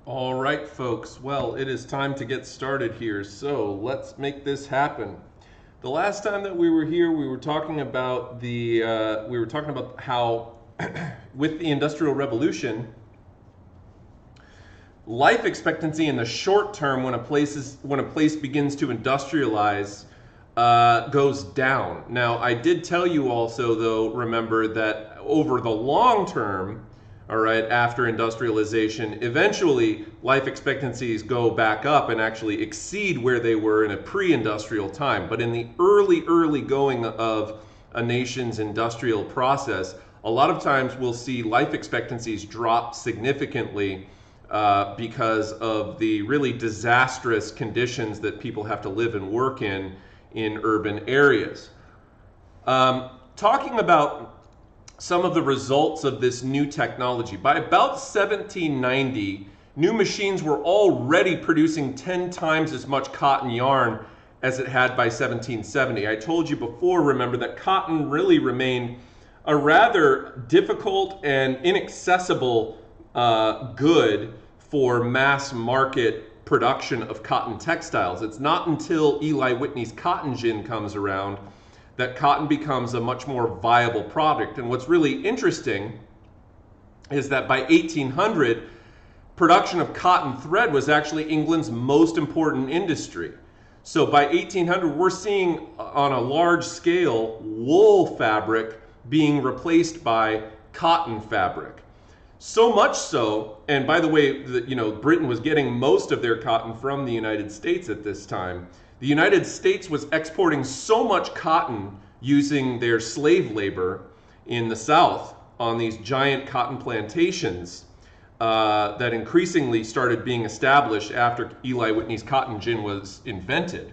All right, folks. Well, it is time to get started here. So let's make this happen. The last time that we were here, we were talking about how, with the Industrial Revolution, life expectancy in the short term, when a place begins to industrialize, goes down. Now, I did tell you also, though, remember that over the long term, all right, after industrialization, eventually life expectancies go back up and actually exceed where they were in a pre-industrial time. But in the early going of a nation's industrial process, a lot of times we'll see life expectancies drop significantly because of the really disastrous conditions that people have to live and work in urban areas. Talking about some of the results of this new technology. By about 1790, new machines were already producing 10 times as much cotton yarn as it had by 1770. I told you before, remember, that cotton really remained a rather difficult and inaccessible good for mass market production of cotton textiles. It's not until Eli Whitney's cotton gin comes around that cotton becomes a much more viable product. And what's really interesting is that by 1800, production of cotton thread was actually England's most important industry. So by 1800, we're seeing on a large scale wool fabric being replaced by cotton fabric. So much so, and by the way, Britain was getting most of their cotton from the United States at this time. The United States was exporting so much cotton using their slave labor in the South on these giant cotton plantations that increasingly started being established after Eli Whitney's cotton gin was invented.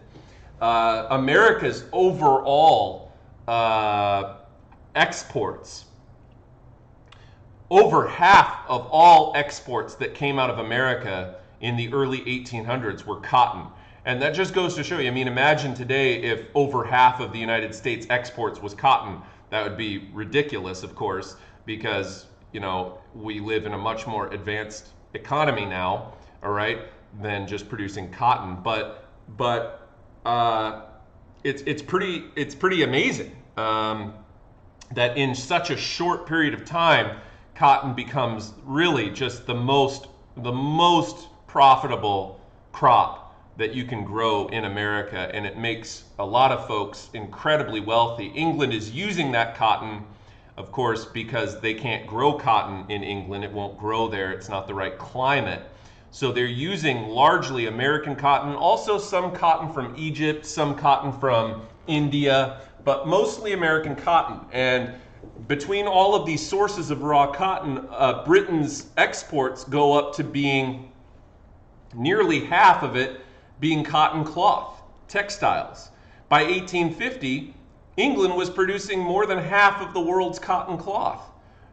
America's overall exports, over half of all exports that came out of America in the early 1800s were cotton. And that just goes to show you, I mean, imagine today if over half of the United States exports was cotton. That would be ridiculous, of course, because, we live in a much more advanced economy now, all right, than just producing cotton. But it's pretty amazing that in such a short period of time, cotton becomes really just the most profitable crop that you can grow in America, and it makes a lot of folks incredibly wealthy. England is using that cotton, of course, because they can't grow cotton in England. It won't grow there. It's not the right climate. So they're using largely American cotton, also some cotton from Egypt, some cotton from India, but mostly American cotton. And between all of these sources of raw cotton, Britain's exports go up to being nearly half of it being cotton cloth, textiles. By 1850, England was producing more than half of the world's cotton cloth.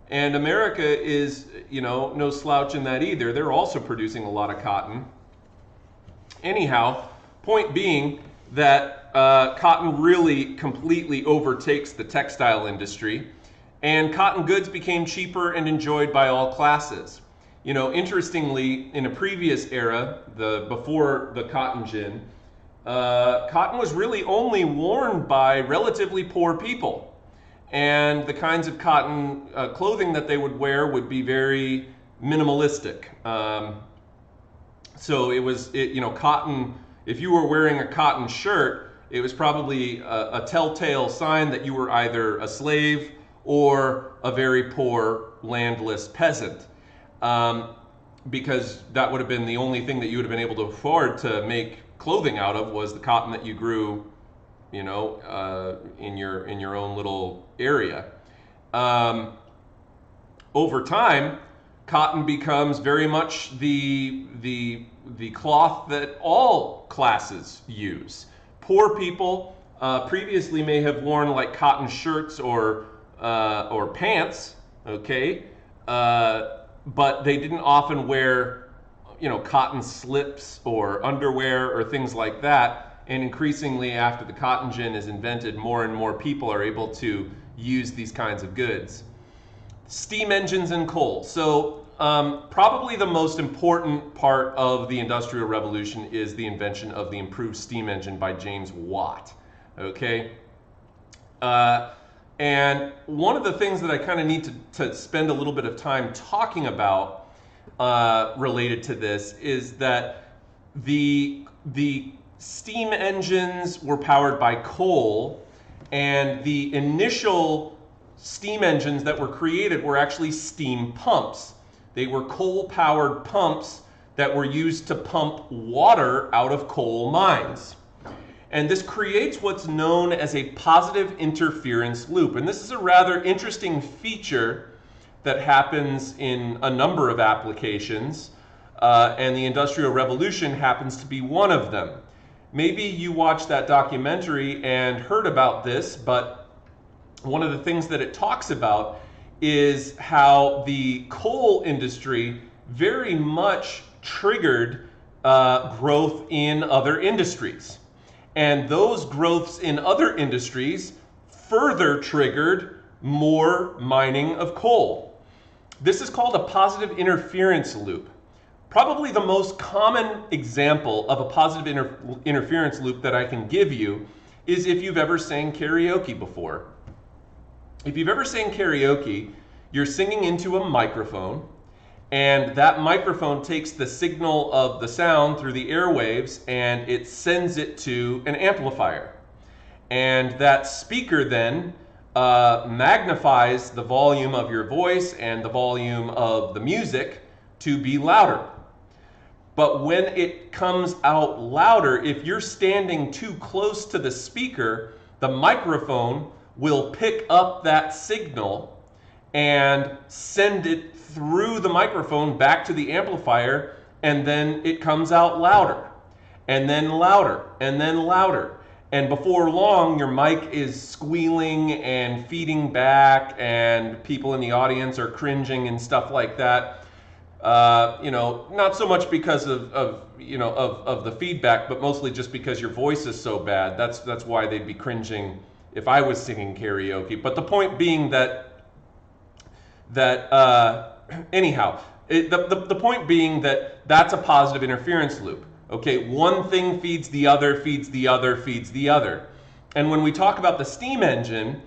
And America is, no slouch in that either. They're also producing a lot of cotton. Anyhow, point being that cotton really completely overtakes the textile industry, and cotton goods became cheaper and enjoyed by all classes. Interestingly, in a previous era, before the cotton gin, cotton was really only worn by relatively poor people. And the kinds of cotton clothing that they would wear would be very minimalistic. So cotton, if you were wearing a cotton shirt, it was probably a telltale sign that you were either a slave or a very poor landless peasant. Because that would have been the only thing that you would have been able to afford to make clothing out of, was the cotton that you grew, in your own little area. Over time, cotton becomes very much the cloth that all classes use. Poor people previously may have worn like cotton shirts or pants, okay. But they didn't often wear, cotton slips or underwear or things like that. And increasingly, after the cotton gin is invented, more and more people are able to use these kinds of goods. Steam engines and coal. So Probably the most important part of the Industrial Revolution is the invention of the improved steam engine by James Watt. Okay? And one of the things that I kind of need to spend a little bit of time talking about related to this is that the steam engines were powered by coal, and the initial steam engines that were created were actually steam pumps. They were coal-powered pumps that were used to pump water out of coal mines. And this creates what's known as a positive interference loop. And this is a rather interesting feature that happens in a number of applications, and the Industrial Revolution happens to be one of them. Maybe you watched that documentary and heard about this, but one of the things that it talks about is how the coal industry very much triggered growth in other industries. And those growths in other industries further triggered more mining of coal. This is called a positive interference loop. Probably the most common example of a positive interference loop that I can give you is if you've ever sang karaoke before. If you've ever sang karaoke, you're singing into a microphone, and that microphone takes the signal of the sound through the airwaves and it sends it to an amplifier. And that speaker then magnifies the volume of your voice and the volume of the music to be louder. But when it comes out louder, if you're standing too close to the speaker, the microphone will pick up that signal and send it through the microphone back to the amplifier, and then it comes out louder, and then louder, and then louder. And before long, your mic is squealing and feeding back, and people in the audience are cringing and stuff like that. Not so much because of the feedback, but mostly just because your voice is so bad. That's why they'd be cringing if I was singing karaoke. But the point being the point being that that's a positive interference loop. Okay, one thing feeds the other, feeds the other, feeds the other. And when we talk about the steam engine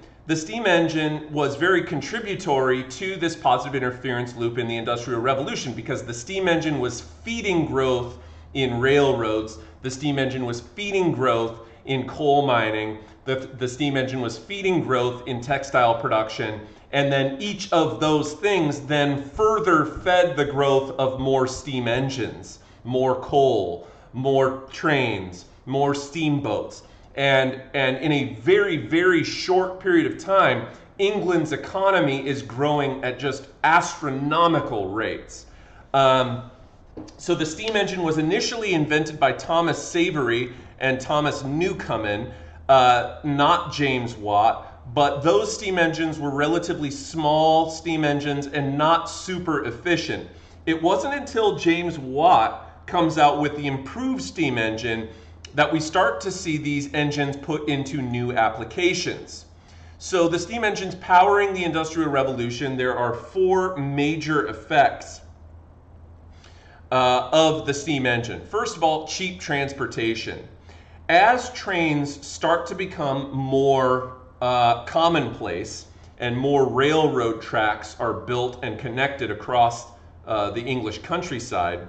was very contributory to this positive interference loop in the Industrial Revolution, because the steam engine was feeding growth in railroads, the steam engine was feeding growth in coal mining, the steam engine was feeding growth in textile production, and then each of those things then further fed the growth of more steam engines, more coal, more trains, more steamboats. And in a very, very short period of time, England's economy is growing at just astronomical rates. So the steam engine was initially invented by Thomas Savery and Thomas Newcomen, not James Watt, but those steam engines were relatively small steam engines and not super efficient. It wasn't until James Watt comes out with the improved steam engine that we start to see these engines put into new applications. So the steam engines powering the Industrial Revolution, there are four major effects of the steam engine. First of all, cheap transportation. As trains start to become more commonplace and more railroad tracks are built and connected across the English countryside,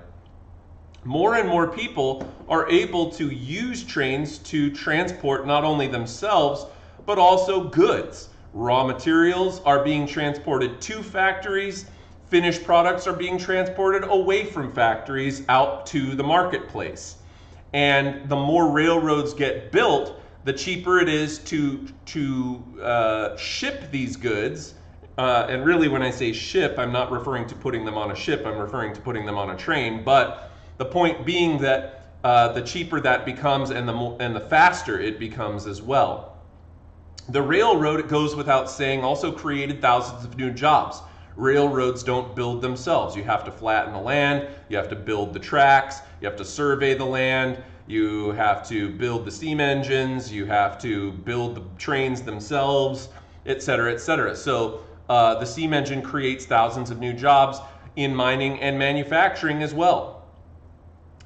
more and more people are able to use trains to transport not only themselves, but also goods. Raw materials are being transported to factories. Finished products are being transported away from factories out to the marketplace. And the more railroads get built, the cheaper it is to ship these goods. And really, when I say ship, I'm not referring to putting them on a ship. I'm referring to putting them on a train. But the point being that the cheaper that becomes and the faster it becomes as well. The railroad, it goes without saying, also created thousands of new jobs. Railroads don't build themselves. You have to flatten the land, you have to build the tracks, you have to survey the land, you have to build the steam engines, you have to build the trains themselves, etc., etc. So the steam engine creates thousands of new jobs. in mining and manufacturing as well.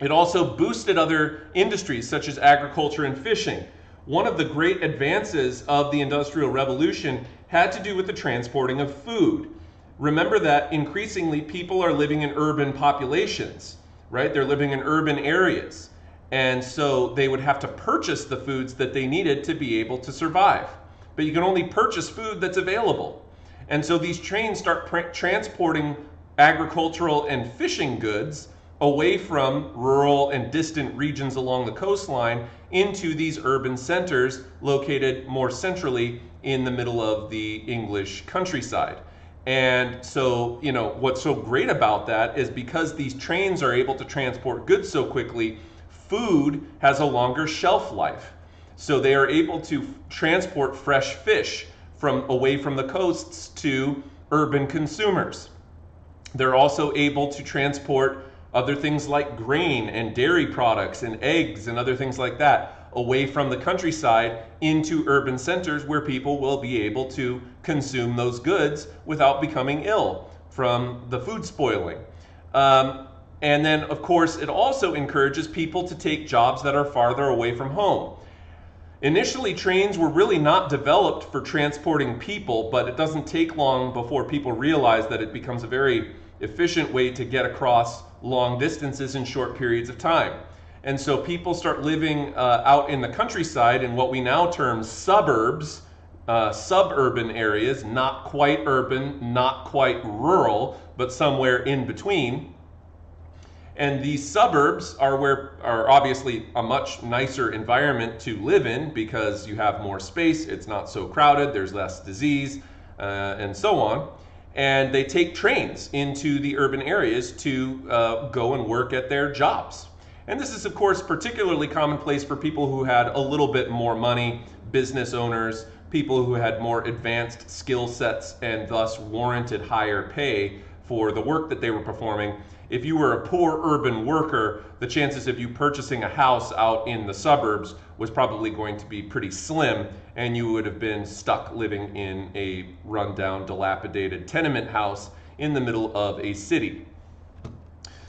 It also boosted other industries such as agriculture and fishing. One of the great advances of the Industrial Revolution had to do with the transporting of food. Remember that increasingly people are living in urban populations, right? They're living in urban areas. And so they would have to purchase the foods that they needed to be able to survive. But you can only purchase food that's available. And so these trains start transporting agricultural and fishing goods away from rural and distant regions along the coastline into these urban centers located more centrally in the middle of the English countryside. And so, you know, what's so great about that is because these trains are able to transport goods so quickly, food has a longer shelf life. So they are able to transport fresh fish from away from the coasts to urban consumers. They're also able to transport other things like grain and dairy products and eggs and other things like that away from the countryside into urban centers where people will be able to consume those goods without becoming ill from the food spoiling. And then, of course, it also encourages people to take jobs that are farther away from home. Initially, trains were really not developed for transporting people, but it doesn't take long before people realize that it becomes a very efficient way to get across long distances in short periods of time. And so people start living out in the countryside in what we now term suburbs, suburban areas, not quite urban, not quite rural, but somewhere in between. And these suburbs are obviously a much nicer environment to live in because you have more space, it's not so crowded, there's less disease, and so on. And they take trains into the urban areas to go and work at their jobs. And this is, of course, particularly commonplace for people who had a little bit more money, business owners, people who had more advanced skill sets and thus warranted higher pay for the work that they were performing. If you were a poor urban worker, the chances of you purchasing a house out in the suburbs was probably going to be pretty slim, and you would have been stuck living in a rundown, dilapidated tenement house in the middle of a city.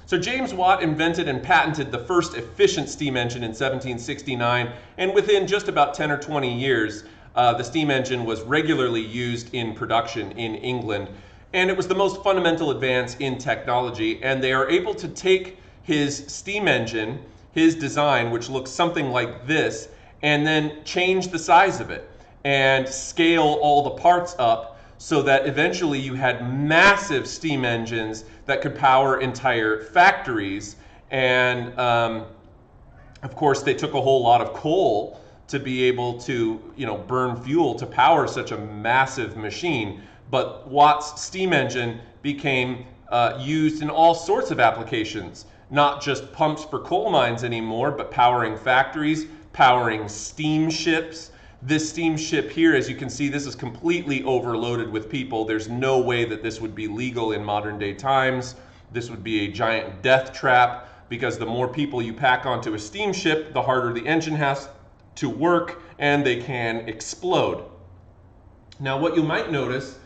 So James Watt invented and patented the first efficient steam engine in 1769, and within just about 10 or 20 years, the steam engine was regularly used in production in England. And it was the most fundamental advance in technology, and they are able to take his steam engine, his design, which looks something like this, and then change the size of it and scale all the parts up so that eventually you had massive steam engines that could power entire factories. And of course, they took a whole lot of coal to be able to, burn fuel to power such a massive machine. But Watt's steam engine became used in all sorts of applications, not just pumps for coal mines anymore, but powering factories, powering steamships. This steamship here, as you can see, this is completely overloaded with people. There's no way that this would be legal in modern day times. This would be a giant death trap because the more people you pack onto a steamship, the harder the engine has to work and they can explode. Now what you might notice,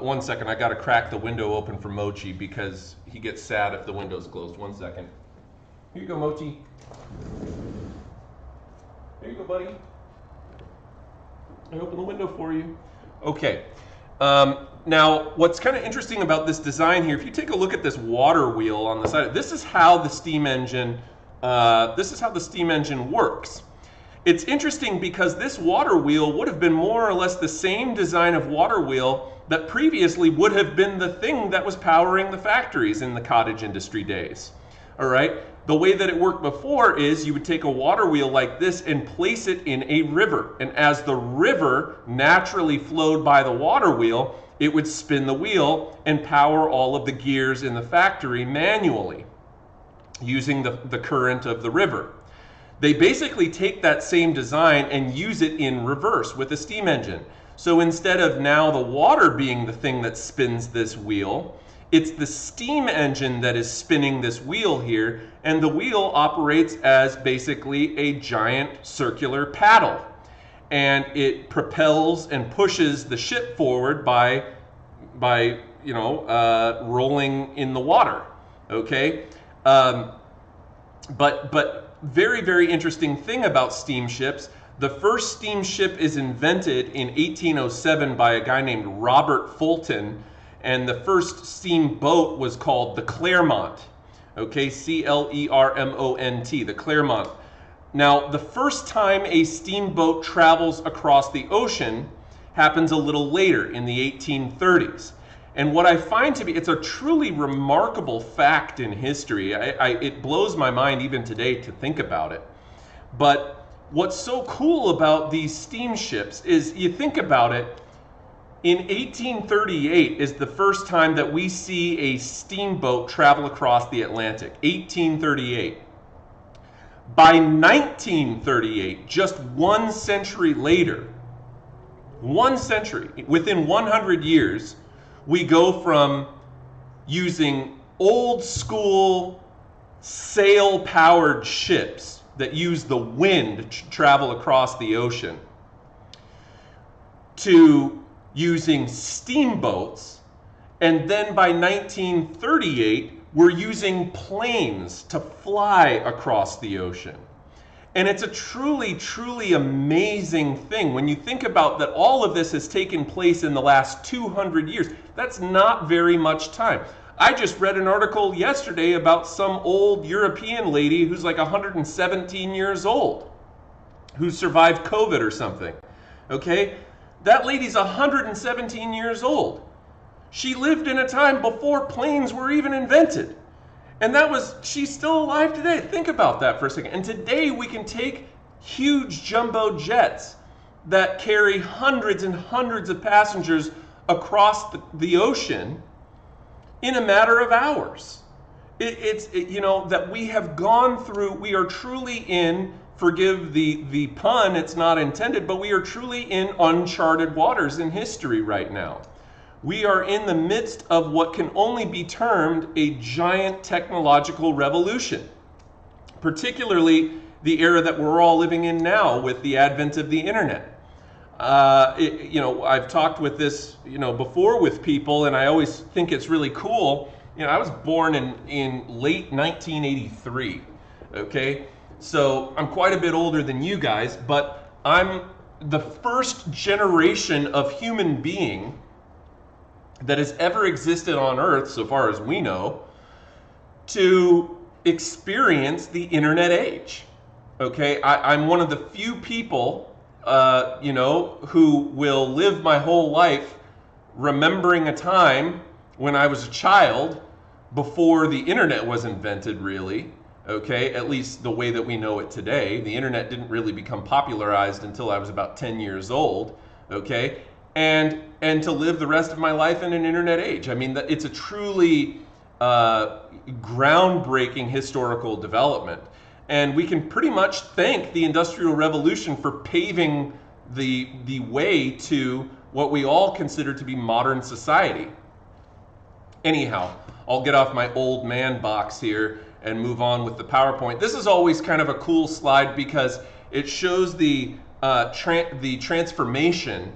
one second, I gotta crack the window open for Mochi because he gets sad if the window's closed. 1 second. Here you go, Mochi. Here you go, buddy. I open the window for you. Okay. Now, what's kind of interesting about this design here, if you take a look at this water wheel on the side, this is how the steam engine works. It's interesting because this water wheel would have been more or less the same design of water wheel that previously would have been the thing that was powering the factories in the cottage industry days. All right? The way that it worked before is you would take a water wheel like this and place it in a river. And as the river naturally flowed by the water wheel, it would spin the wheel and power all of the gears in the factory manually using the current of the river. They basically take that same design and use it in reverse with a steam engine. So instead of now the water being the thing that spins this wheel, it's the steam engine that is spinning this wheel here, and the wheel operates as basically a giant circular paddle. And it propels and pushes the ship forward by rolling in the water. Okay, but very, very interesting thing about steamships. The first steamship is invented in 1807 by a guy named Robert Fulton, and the first steamboat was called the Clermont. Okay, Clermont, the Clermont. Now, the first time a steamboat travels across the ocean happens a little later in the 1830s. And what I find to be, it's a truly remarkable fact in history. It blows my mind even today to think about it. But what's so cool about these steamships is, you think about it, in 1838 is the first time that we see a steamboat travel across the Atlantic, 1838. By 1938, just 1 century later, 1 century, within 100 years, we go from using old school sail-powered ships that use the wind to travel across the ocean to using steamboats, and then by 1938, we're using planes to fly across the ocean. And it's a truly, truly amazing thing when you think about that all of this has taken place in the last 200 years. That's not very much time. I just read an article yesterday about some old European lady who's like 117 years old, who survived COVID or something. Okay? That lady's 117 years old. She lived in a time before planes were even invented. And she's still alive today. Think about that for a second. And today we can take huge jumbo jets that carry hundreds and hundreds of passengers across the ocean in a matter of hours. That we have gone through, we are truly in, forgive the pun, it's not intended, but we are truly in uncharted waters in history right now. We are in the midst of what can only be termed a giant technological revolution, particularly the era that we're all living in now with the advent of the internet. I've talked with this, before with people, and I always think it's really cool. I was born in late 1983, okay? So I'm quite a bit older than you guys, but I'm the first generation of human being that has ever existed on Earth, so far as we know, to experience the internet age. Okay, I'm one of the few people, who will live my whole life remembering a time when I was a child before the internet was invented, really. Okay, at least the way that we know it today. The internet didn't really become popularized until I was about 10 years old. Okay. And to live the rest of my life in an internet age. I mean, it's a truly groundbreaking historical development. And we can pretty much thank the Industrial Revolution for paving the way to what we all consider to be modern society. Anyhow, I'll get off my old man box here and move on with the PowerPoint. This is always kind of a cool slide because it shows the transformation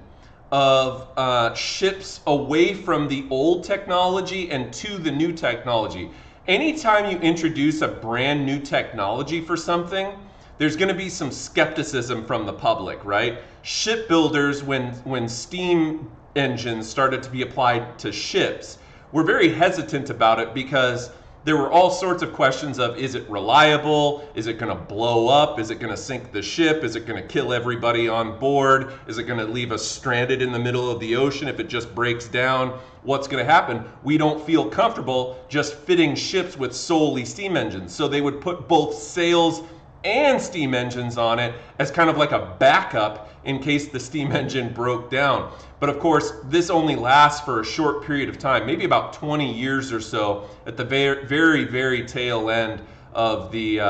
of ships away from the old technology and to the new technology. Anytime you introduce a brand new technology for something, there's going to be some skepticism from the public, right? Shipbuilders, when steam engines started to be applied to ships, were very hesitant about it because there were all sorts of questions of, is it reliable? Is it going to blow up? Is it going to sink the ship? Is it going to kill everybody on board? Is it going to leave us stranded in the middle of the ocean if it just breaks down? What's going to happen? We don't feel comfortable just fitting ships with solely steam engines. So they would put both sails and steam engines on it as kind of like a backup in case the steam engine broke down. But of course, this only lasts for a short period of time, maybe about 20 years or so, at the very, very, very tail end of the,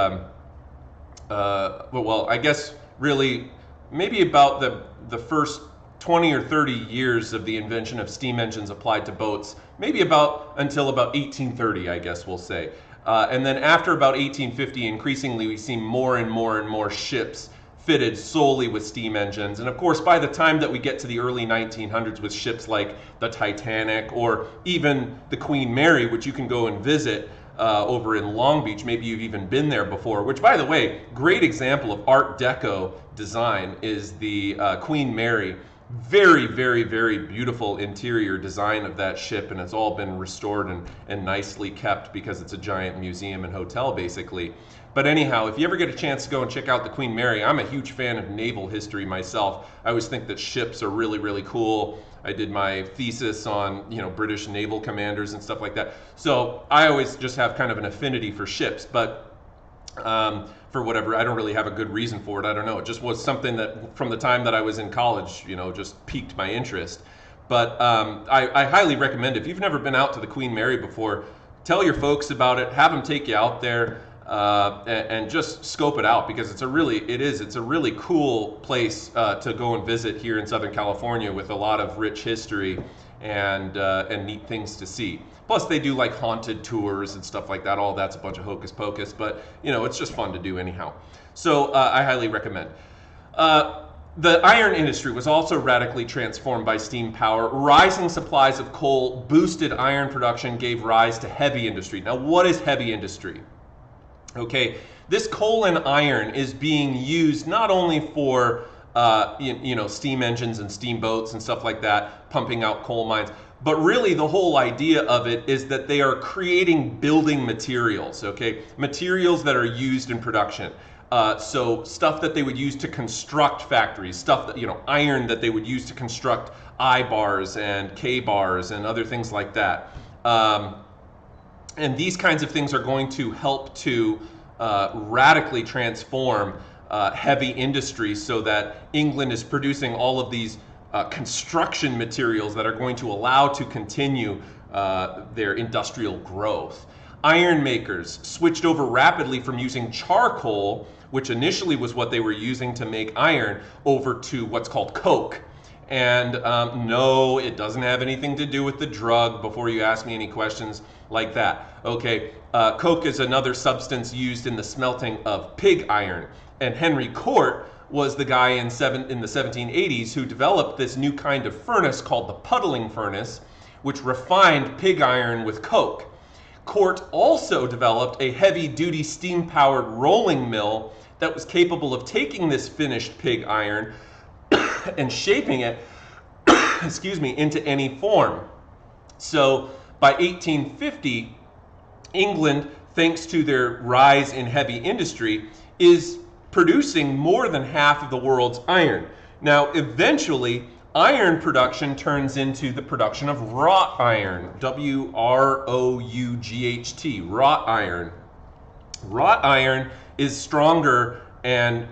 I guess really, maybe about the first 20 or 30 years of the invention of steam engines applied to boats, maybe until about 1830, I guess we'll say. And then after about 1850, increasingly we see more and more and more ships fitted solely with steam engines. And of course, by the time that we get to the early 1900s with ships like the Titanic or even the Queen Mary, which you can go and visit over in Long Beach, maybe you've even been there before, which, by the way, great example of Art Deco design is the Queen Mary. Very, very, very beautiful interior design of that ship, and it's all been restored and nicely kept because it's a giant museum and hotel, basically. But anyhow, if you ever get a chance to go and check out the Queen Mary, I'm a huge fan of naval history myself. I always think that ships are really, really cool. I did my thesis on, British naval commanders and stuff like that. So I always just have kind of an affinity for ships, but for whatever, I don't really have a good reason for it. I don't know. It just was something that from the time that I was in college, just piqued my interest. But I highly recommend it. If you've never been out to the Queen Mary before, tell your folks about it. Have them take you out there and just scope it out, because it's a really cool place to go and visit here in Southern California with a lot of rich history and neat things to see. Plus, they do like haunted tours and stuff like that. All that's a bunch of hocus pocus, but it's just fun to do anyhow. So I highly recommend. The iron industry was also radically transformed by steam power. Rising supplies of coal boosted iron production, gave rise to heavy industry. Now, what is heavy industry? Okay, this coal and iron is being used not only for steam engines and steamboats and stuff like that, pumping out coal mines, but really the whole idea of it is that they are creating building materials, okay? Materials that are used in production. So stuff that they would use to construct factories, stuff that, iron that they would use to construct I-bars and K-bars and other things like that. And these kinds of things are going to help to radically transform heavy industry so that England is producing all of these construction materials that are going to allow to continue their industrial growth. Iron makers switched over rapidly from using charcoal, which initially was what they were using to make iron, over to what's called coke. And no, it doesn't have anything to do with the drug, before you ask me any questions like that. Okay, coke is another substance used in the smelting of pig iron. And Henry Cort was the guy in the 1780s who developed this new kind of furnace called the puddling furnace, which refined pig iron with coke. Cort also developed a heavy-duty steam-powered rolling mill that was capable of taking this finished pig iron and shaping it, into any form. So by 1850, England, thanks to their rise in heavy industry, is producing more than half of the world's iron. Now, eventually, iron production turns into the production of wrought iron, W-R-O-U-G-H-T, wrought iron. Wrought iron is stronger and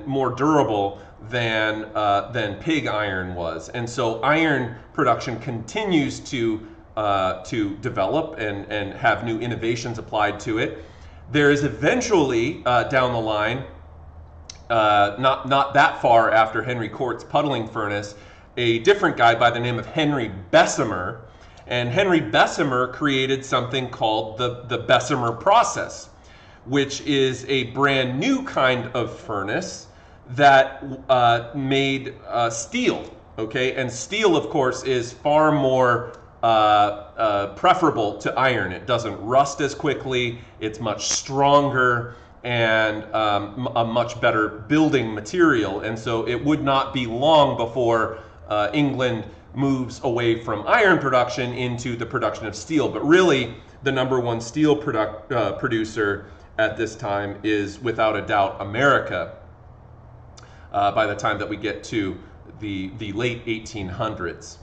more durable than pig iron was, and so iron production continues to develop and have new innovations applied to it. There is eventually down the line, not that far after Henry Cort's puddling furnace, a different guy by the name of Henry Bessemer, and Henry Bessemer created something called the Bessemer Process, which is a brand new kind of furnace that made steel, okay? And steel, of course, is far more preferable to iron. It doesn't rust as quickly, it's much stronger, and a much better building material. And so it would not be long before England moves away from iron production into the production of steel. But really, the number one steel producer at this time is, without a doubt, America. By the time that we get to the late 1800s.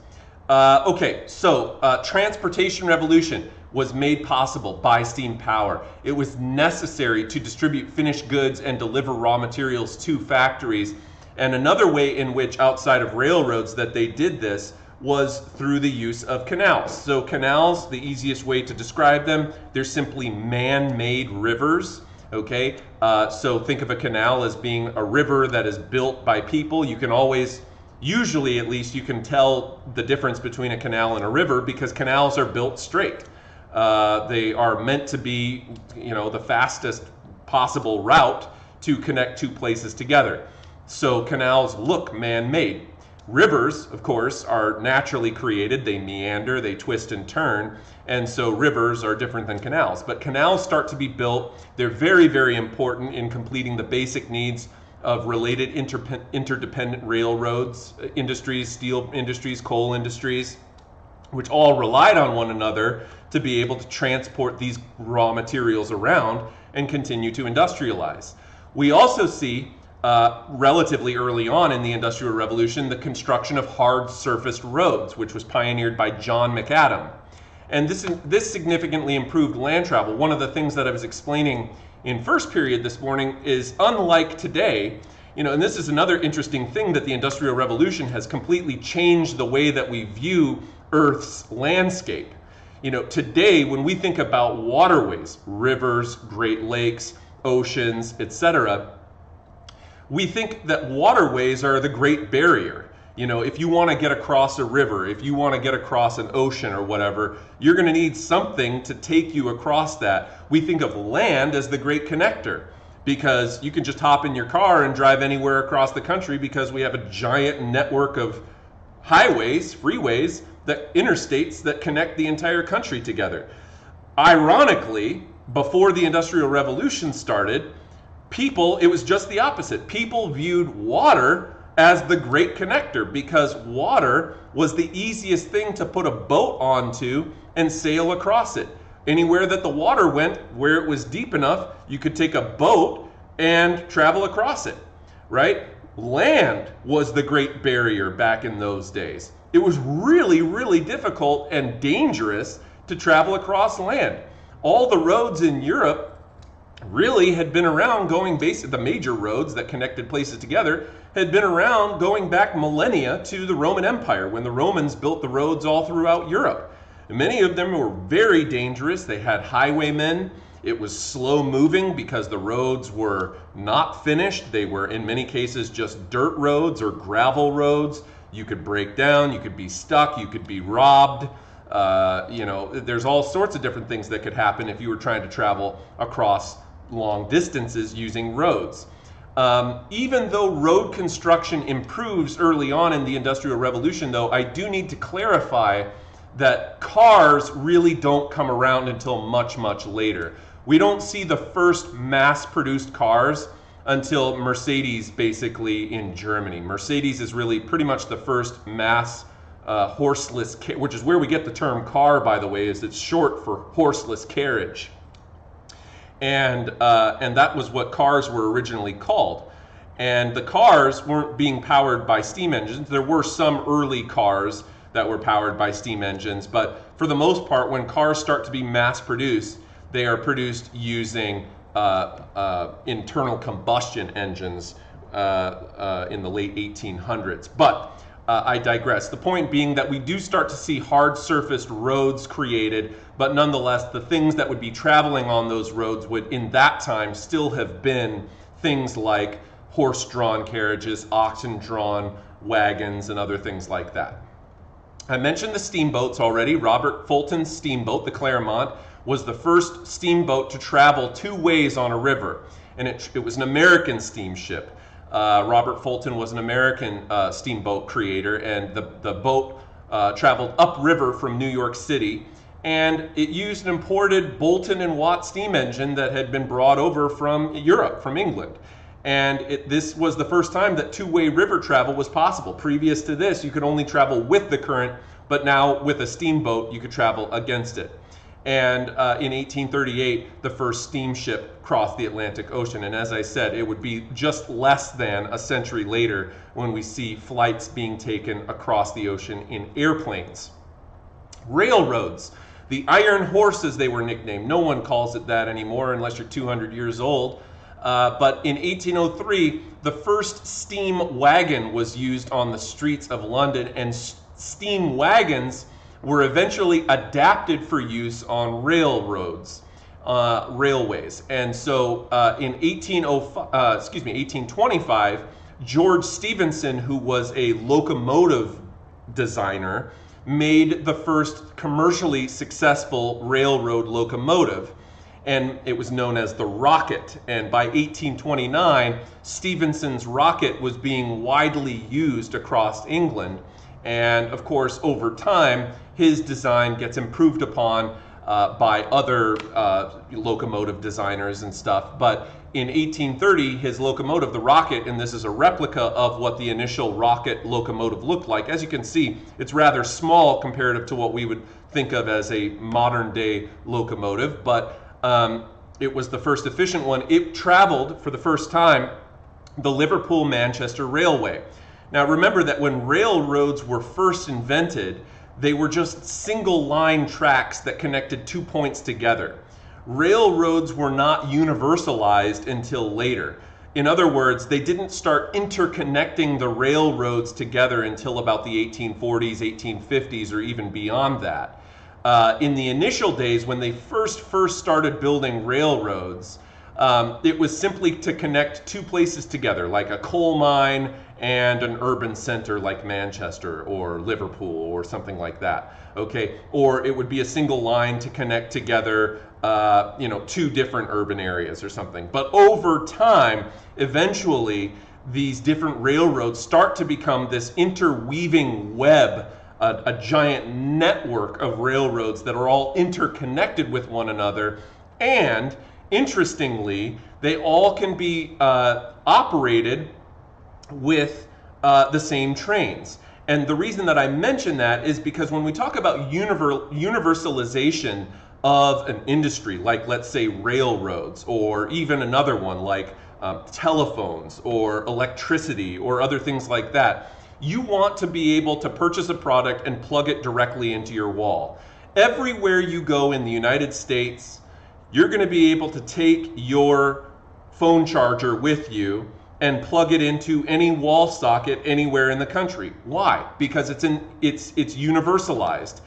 Okay, so transportation revolution was made possible by steam power. It was necessary to distribute finished goods and deliver raw materials to factories. And another way in which, outside of railroads, that they did this was through the use of canals. So canals, the easiest way to describe them, they're simply man-made rivers. Okay, so think of a canal as being a river that is built by people. You can always, usually at least, you can tell the difference between a canal and a river because canals are built straight. They are meant to be, the fastest possible route to connect two places together. So canals look man-made. Rivers, of course, are naturally created. They meander, they twist and turn, and so rivers are different than canals. But canals start to be built. They're very, very important in completing the basic needs of related interdependent railroads, industries, steel industries, coal industries, which all relied on one another to be able to transport these raw materials around and continue to industrialize. We also see relatively early on in the Industrial Revolution, the construction of hard-surfaced roads, which was pioneered by John McAdam. And this significantly improved land travel. One of the things that I was explaining in first period this morning is, unlike today, and this is another interesting thing, that the Industrial Revolution has completely changed the way that we view Earth's landscape. Today, when we think about waterways, rivers, Great Lakes, oceans, etc., we think that waterways are the Great Barrier. If you want to get across a river, if you want to get across an ocean or whatever, you're going to need something to take you across that. We think of land as the Great Connector, because you can just hop in your car and drive anywhere across the country, because we have a giant network of highways, freeways, interstates that connect the entire country together. Ironically, before the Industrial Revolution started, it was just the opposite. People viewed water as the great connector, because water was the easiest thing to put a boat onto and sail across it. Anywhere that the water went, where it was deep enough, you could take a boat and travel across it, right? Land was the Great Barrier back in those days. It was really, really difficult and dangerous to travel across land. All the roads in Europe really had been around the major roads that connected places together had been around going back millennia to the Roman Empire, when the Romans built the roads all throughout Europe. And many of them were very dangerous. They had highwaymen. It was slow moving because the roads were not finished. They were in many cases just dirt roads or gravel roads. You could break down, you could be stuck, you could be robbed. There's all sorts of different things that could happen if you were trying to travel across long distances using roads. Even though road construction improves early on in the Industrial Revolution, though, I do need to clarify that cars really don't come around until much, much later. We don't see the first mass-produced cars until Mercedes, basically, in Germany. Mercedes is really pretty much the first mass horseless, which is where we get the term car, by the way, is it's short for horseless carriage. And that was what cars were originally called. And the cars weren't being powered by steam engines. There were some early cars that were powered by steam engines, but for the most part, when cars start to be mass produced, they are produced using internal combustion engines in the late 1800s. But I digress. The point being that we do start to see hard-surfaced roads created, but nonetheless, the things that would be traveling on those roads would, in that time, still have been things like horse-drawn carriages, oxen-drawn wagons, and other things like that. I mentioned the steamboats already. Robert Fulton's steamboat, the Claremont, was the first steamboat to travel two ways on a river, and it was an American steamship. Robert Fulton was an American steamboat creator, and the boat traveled upriver from New York City, and it used an imported Boulton and Watt steam engine that had been brought over from Europe, from England. And this was the first time that two-way river travel was possible. Previous to this, you could only travel with the current, but now with a steamboat, you could travel against it. And in 1838, the first steamship crossed the Atlantic Ocean. And as I said, it would be just less than a century later when we see flights being taken across the ocean in airplanes. Railroads, the Iron Horse as they were nicknamed. No one calls it that anymore unless you're 200 years old. But in 1803, the first steam wagon was used on the streets of London, and steam wagons were eventually adapted for use on railways. And so in 1825, George Stephenson, who was a locomotive designer, made the first commercially successful railroad locomotive. and it was known as the rocket. And by 1829, Stephenson's rocket was being widely used across England. And of course, over time, his design gets improved upon by other locomotive designers and stuff. But in 1830, his locomotive, the Rocket, and this is a replica of what the initial rocket locomotive looked like. As you can see, it's rather small comparative to what we would think of as a modern day locomotive, but it was the first efficient one. It traveled for the first time the Liverpool-Manchester Railway. Now remember that when railroads were first invented, they were just single line tracks that connected two points together. Railroads were not universalized until later. In other words, they didn't start interconnecting the railroads together until about the 1840s, 1850s, or even beyond that. In the initial days, when they first started building railroads, it was simply to connect two places together, like a coal mine and an urban center like Manchester or Liverpool or something like that, okay? Or it would be a single line to connect together, two different urban areas or something. But over time, eventually, these different railroads start to become this interweaving web, a giant network of railroads that are all interconnected with one another. And interestingly, they all can be operated with the same trains. And the reason that I mention that is because when we talk about universalization of an industry, like let's say railroads, or even another one like telephones or electricity or other things like that, you want to be able to purchase a product and plug it directly into your wall. Everywhere you go in the United States, you're going to be able to take your phone charger with you and plug it into any wall socket anywhere in the country. Why? Because it's universalized.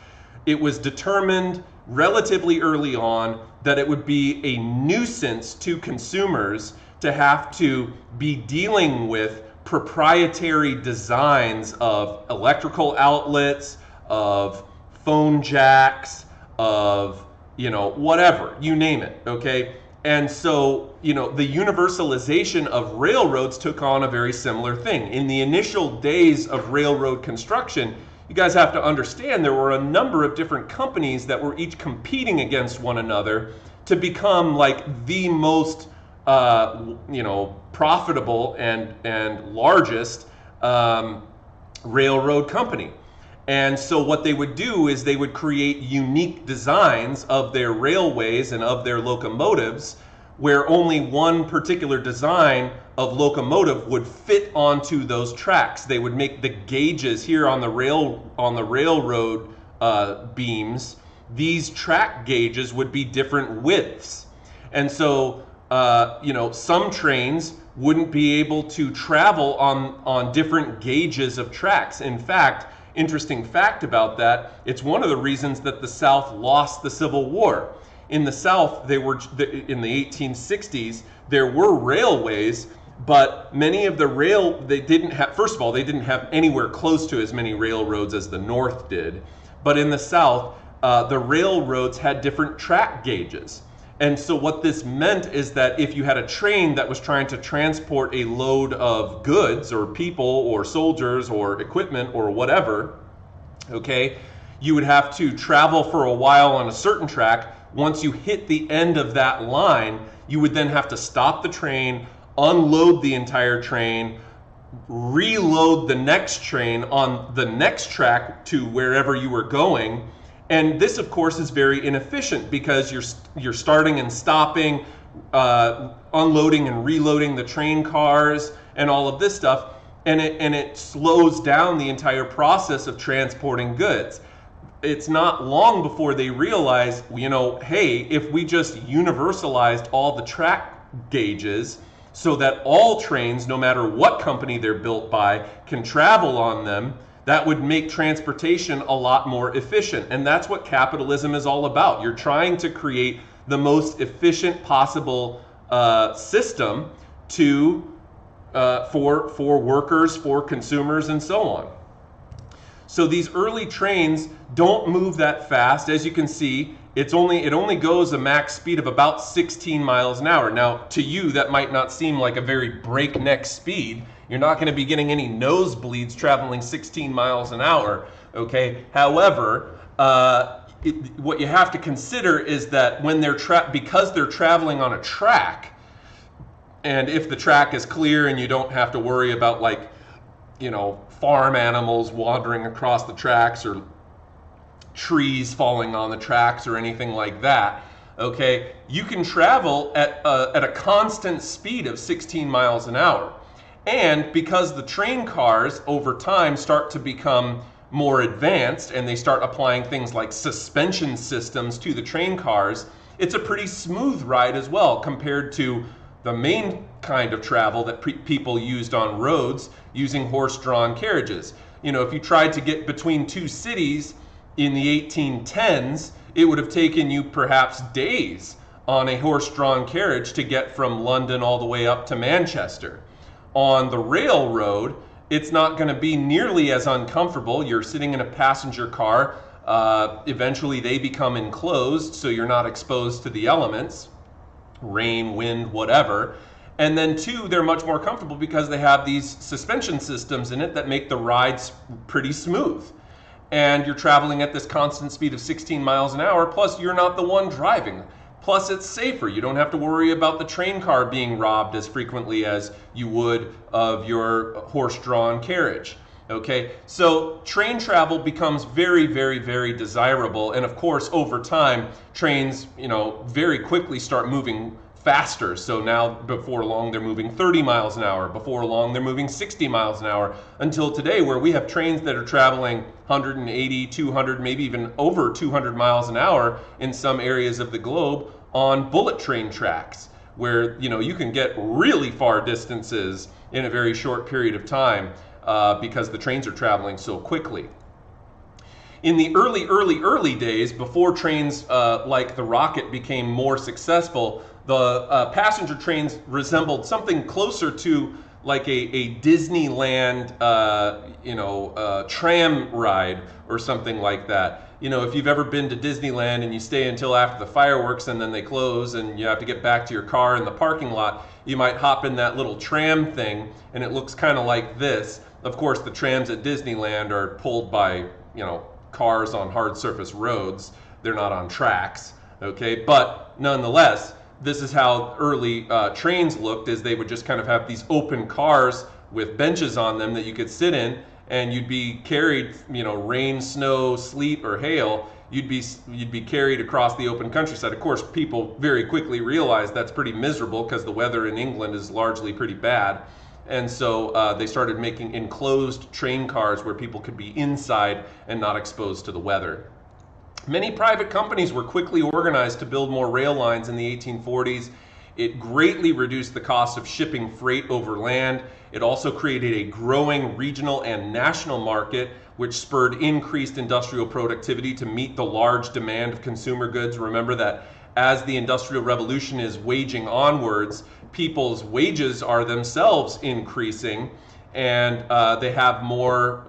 It was determined relatively early on that it would be a nuisance to consumers to have to be dealing with proprietary designs of electrical outlets, of phone jacks, of whatever, you name it, okay? And so, the universalization of railroads took on a very similar thing. In the initial days of railroad construction, you guys have to understand there were a number of different companies that were each competing against one another to become like the most, profitable and largest railroad company. And so what they would do is they would create unique designs of their railways and of their locomotives where only one particular design of locomotive would fit onto those tracks. They would make the gauges here on the railroad beams. These track gauges would be different widths. And so some trains wouldn't be able to travel on different gauges of tracks. In fact, interesting fact about that, it's one of the reasons that the South lost the Civil War. In the South, in the 1860s, there were railways, but many of they didn't have anywhere close to as many railroads as the North did. But in the South, the railroads had different track gauges. And so what this meant is that if you had a train that was trying to transport a load of goods or people or soldiers or equipment or whatever, okay, you would have to travel for a while on a certain track. Once you hit the end of that line, you would then have to stop the train, unload the entire train, reload the next train on the next track to wherever you were going. And this, of course, is very inefficient because you're starting and stopping, unloading and reloading the train cars and all of this stuff, and it slows down the entire process of transporting goods. It's not long before they realize, hey, if we just universalized all the track gauges so that all trains, no matter what company they're built by, can travel on them, that would make transportation a lot more efficient. And that's what capitalism is all about. You're trying to create the most efficient possible system for workers, for consumers, and so on. So these early trains don't move that fast. As you can see, it only goes a max speed of about 16 miles an hour. Now, to you, that might not seem like a very breakneck speed. You're not going to be getting any nosebleeds traveling 16 miles an hour, okay? However, what you have to consider is that when because they're traveling on a track, and if the track is clear and you don't have to worry about, like, you know, farm animals wandering across the tracks or trees falling on the tracks or anything like that, okay, you can travel at a constant speed of 16 miles an hour. And because the train cars over time start to become more advanced and they start applying things like suspension systems to the train cars, it's a pretty smooth ride as well compared to the main kind of travel that people used on roads using horse-drawn carriages. You know, if you tried to get between two cities in the 1810s, it would have taken you perhaps days on a horse-drawn carriage to get from London all the way up to Manchester. On the railroad, it's not going to be nearly as uncomfortable. You're sitting in a passenger car. Eventually they become enclosed, so you're not exposed to the elements, rain, wind, whatever. And then two, they're much more comfortable because they have these suspension systems in it that make the rides pretty smooth. And you're traveling at this constant speed of 16 miles an hour, plus you're not the one driving. Plus it's safer. You don't have to worry about the train car being robbed as frequently as you would of your horse-drawn carriage. Okay, so train travel becomes very, very, very desirable. And of course, over time, trains, you know, very quickly start moving faster. So now, before long, they're moving 30 miles an hour. Before long, they're moving 60 miles an hour. Until today, where we have trains that are traveling 180, 200, maybe even over 200 miles an hour in some areas of the globe on bullet train tracks, where, you know, you can get really far distances in a very short period of time because the trains are traveling so quickly. In the early days, before trains like the Rocket became more successful, the passenger trains resembled something closer to like a Disneyland, tram ride or something like that. You know, if you've ever been to Disneyland and you stay until after the fireworks and then they close and you have to get back to your car in the parking lot, you might hop in that little tram thing and it looks kind of like this. Of course, the trams at Disneyland are pulled by, you know, cars on hard surface roads. They're not on tracks, okay? But nonetheless, this is how early trains looked, is they would just kind of have these open cars with benches on them that you could sit in, and you'd be carried, you know, rain, snow, sleet, or hail, you'd be carried across the open countryside. Of course, people very quickly realized that's pretty miserable because the weather in England is largely pretty bad. And so they started making enclosed train cars where people could be inside and not exposed to the weather. Many private companies were quickly organized to build more rail lines in the 1840s. It greatly reduced the cost of shipping freight over land. It also created a growing regional and national market, which spurred increased industrial productivity to meet the large demand of consumer goods. Remember that as the Industrial Revolution is waging onwards, people's wages are themselves increasing, and they have more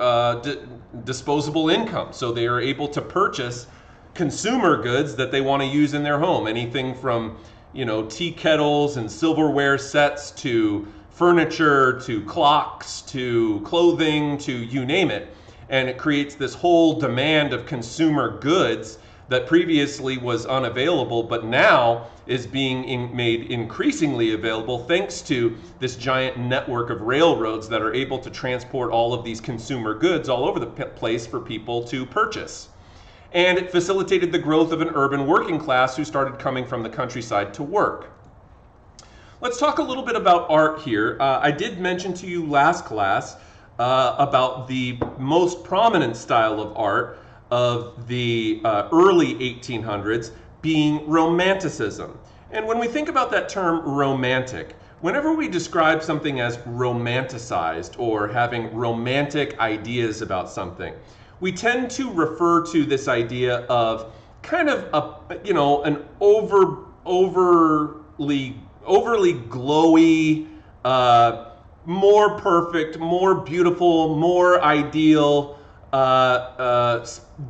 disposable income. So they are able to purchase consumer goods that they want to use in their home. Anything from, you know, tea kettles and silverware sets to furniture to clocks to clothing to you name it. And it creates this whole demand of consumer goods that previously was unavailable, but now is being made increasingly available thanks to this giant network of railroads that are able to transport all of these consumer goods all over the place for people to purchase. And it facilitated the growth of an urban working class who started coming from the countryside to work. Let's talk a little bit about art here. I did mention to you last class about the most prominent style of art of the early 1800s being Romanticism. And when we think about that term romantic, whenever we describe something as romanticized or having romantic ideas about something, we tend to refer to this idea of kind of an overly glowy, more perfect, more beautiful, more ideal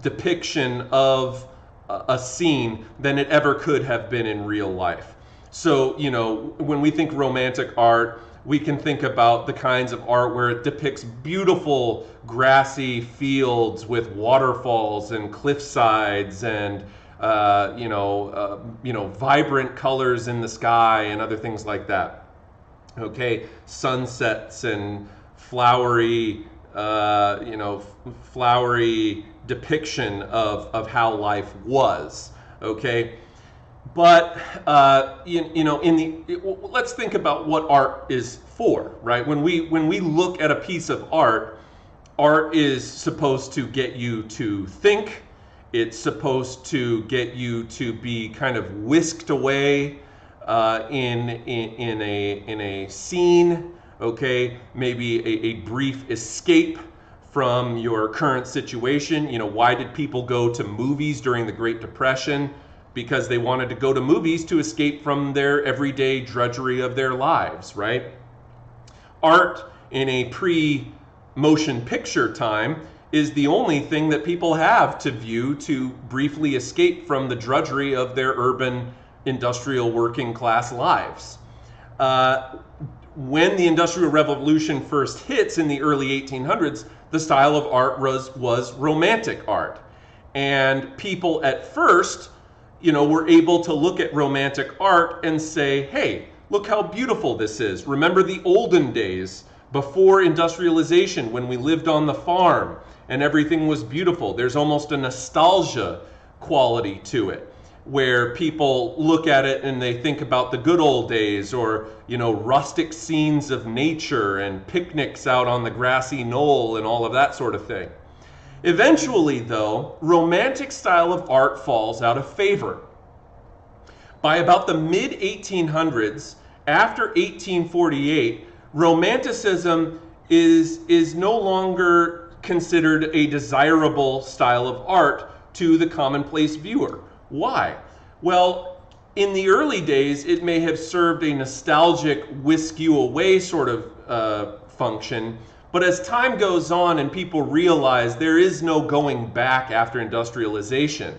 depiction of a scene than it ever could have been in real life. So, you know, when we think romantic art, we can think about the kinds of art where it depicts beautiful grassy fields with waterfalls and cliff sides and vibrant colors in the sky and other things like that. Okay, sunsets and flowery depiction of how life was. Okay. But let's think about what art is for, right? When we look at a piece of art, art is supposed to get you to think. It's supposed to get you to be kind of whisked away in a scene. Okay, maybe a brief escape from your current situation. You know, why did people go to movies during the Great Depression? Because they wanted to go to movies to escape from their everyday drudgery of their lives, right? Art in a pre-motion picture time is the only thing that people have to view to briefly escape from the drudgery of their urban industrial working class lives. When the Industrial Revolution first hits in the early 1800s, the style of art was romantic art. And people at first, were able to look at romantic art and say, hey, look how beautiful this is. Remember the olden days before industrialization when we lived on the farm and everything was beautiful. There's almost a nostalgia quality to it where people look at it and they think about the good old days or, rustic scenes of nature and picnics out on the grassy knoll and all of that sort of thing. Eventually, though, romantic style of art falls out of favor. By about the mid-1800s, after 1848, Romanticism is no longer considered a desirable style of art to the commonplace viewer. Why? Well, in the early days, it may have served a nostalgic whisk you away sort of function. But as time goes on and people realize there is no going back after industrialization,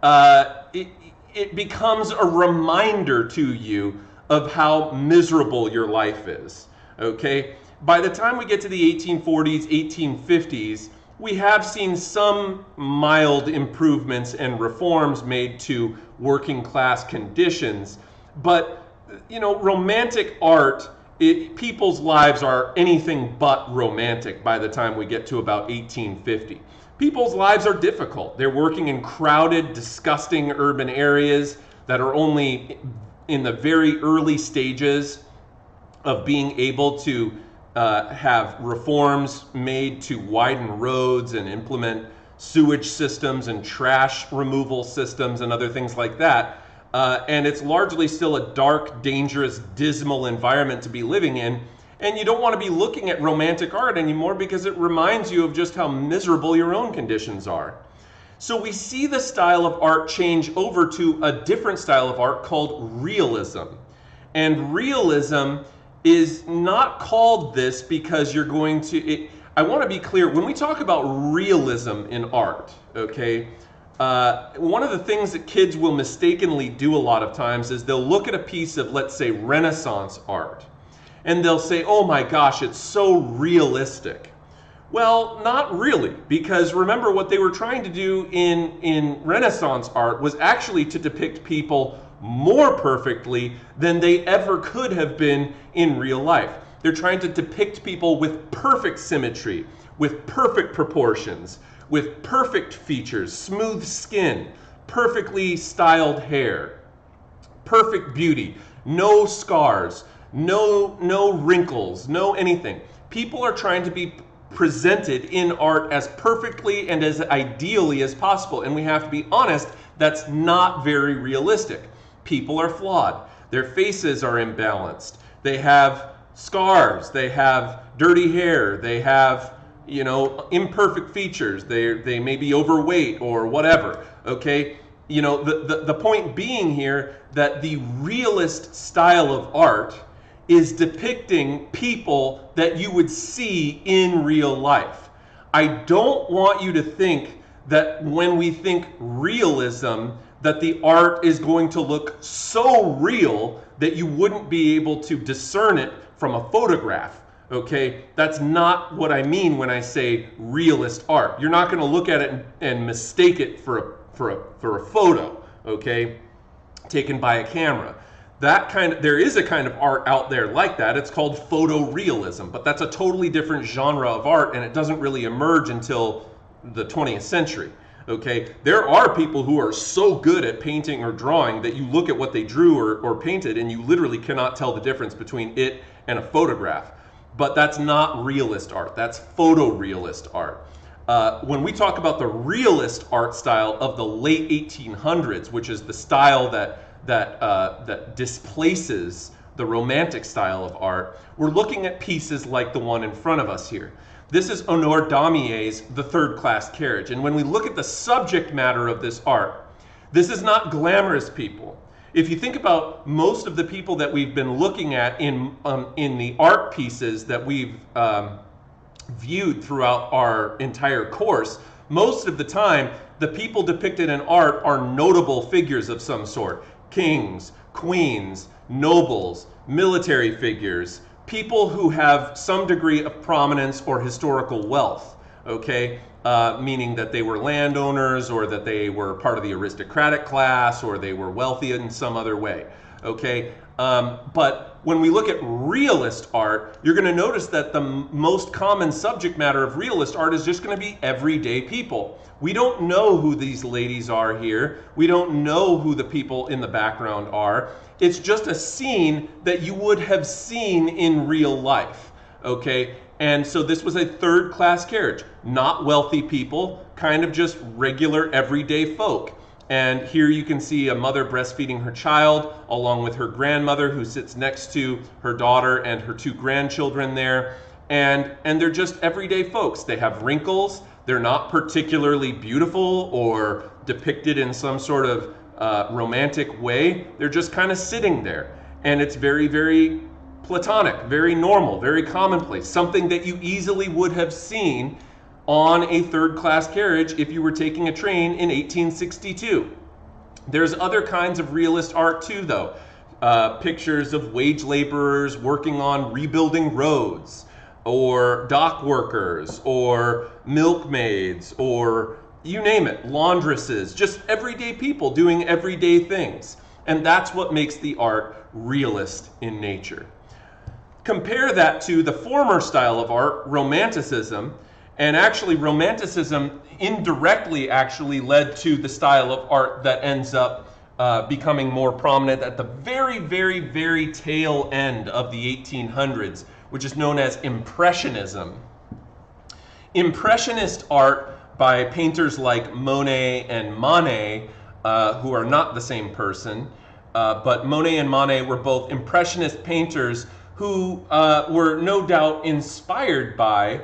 it becomes a reminder to you of how miserable your life is, okay? By the time we get to the 1840s, 1850s, we have seen some mild improvements and reforms made to working class conditions, but, romantic art, people's lives are anything but romantic by the time we get to about 1850. People's lives are difficult. They're working in crowded, disgusting urban areas that are only in the very early stages of being able to have reforms made to widen roads and implement sewage systems and trash removal systems and other things like that. And it's largely still a dark, dangerous, dismal environment to be living in. And you don't want to be looking at romantic art anymore because it reminds you of just how miserable your own conditions are. So we see the style of art change over to a different style of art called realism. And realism is not called this because you're going to... I want to be clear, when we talk about realism in art, okay, one of the things that kids will mistakenly do a lot of times is they'll look at a piece of, let's say, Renaissance art, and they'll say, oh my gosh, it's so realistic. Well, not really, because remember what they were trying to do in Renaissance art was actually to depict people more perfectly than they ever could have been in real life. They're trying to depict people with perfect symmetry, with perfect proportions, with perfect features, smooth skin, perfectly styled hair, perfect beauty, no scars, no wrinkles, no anything. People are trying to be presented in art as perfectly and as ideally as possible. And we have to be honest, that's not very realistic. People are flawed. Their faces are imbalanced. They have scars. They have dirty hair. They have, imperfect features. They may be overweight or whatever, okay? The point being here that the realist style of art is depicting people that you would see in real life. I don't want you to think that when we think realism, that the art is going to look so real that you wouldn't be able to discern it from a photograph. Okay, that's not what I mean when I say realist art. You're not going to look at it and mistake it for a photo, okay, taken by a camera. There is a kind of art out there like that. It's called photorealism, but that's a totally different genre of art, and it doesn't really emerge until the 20th century. Okay, there are people who are so good at painting or drawing that you look at what they drew or painted and you literally cannot tell the difference between it and a photograph. But that's not realist art, that's photorealist art. When we talk about the realist art style of the late 1800s, which is the style that displaces the romantic style of art, we're looking at pieces like the one in front of us here. This is Honore Daumier's The Third Class Carriage. And when we look at the subject matter of this art, this is not glamorous people. If you think about most of the people that we've been looking at in the art pieces that we've viewed throughout our entire course, most of the time, the people depicted in art are notable figures of some sort. Kings, queens, nobles, military figures, people who have some degree of prominence or historical wealth, okay? Meaning that they were landowners, or that they were part of the aristocratic class, or they were wealthy in some other way, okay? But when we look at realist art, you're going to notice that the most common subject matter of realist art is just going to be everyday people. We don't know who these ladies are here. We don't know who the people in the background are. It's just a scene that you would have seen in real life, okay? And so this was a third-class carriage, not wealthy people, kind of just regular everyday folk. And here you can see a mother breastfeeding her child along with her grandmother who sits next to her daughter and her two grandchildren there. And they're just everyday folks. They have wrinkles. They're not particularly beautiful or depicted in some sort of romantic way. They're just kind of sitting there. And it's very, very platonic, very normal, very commonplace, something that you easily would have seen on a third-class carriage if you were taking a train in 1862. There's other kinds of realist art too, though. Pictures of wage laborers working on rebuilding roads, or dock workers, or milkmaids, or you name it, laundresses, just everyday people doing everyday things. And that's what makes the art realist in nature. Compare that to the former style of art, Romanticism, and actually Romanticism indirectly actually led to the style of art that ends up becoming more prominent at the very, very, very tail end of the 1800s, which is known as Impressionism. Impressionist art by painters like Monet and Manet, who are not the same person, but Monet and Manet were both Impressionist painters who were no doubt inspired by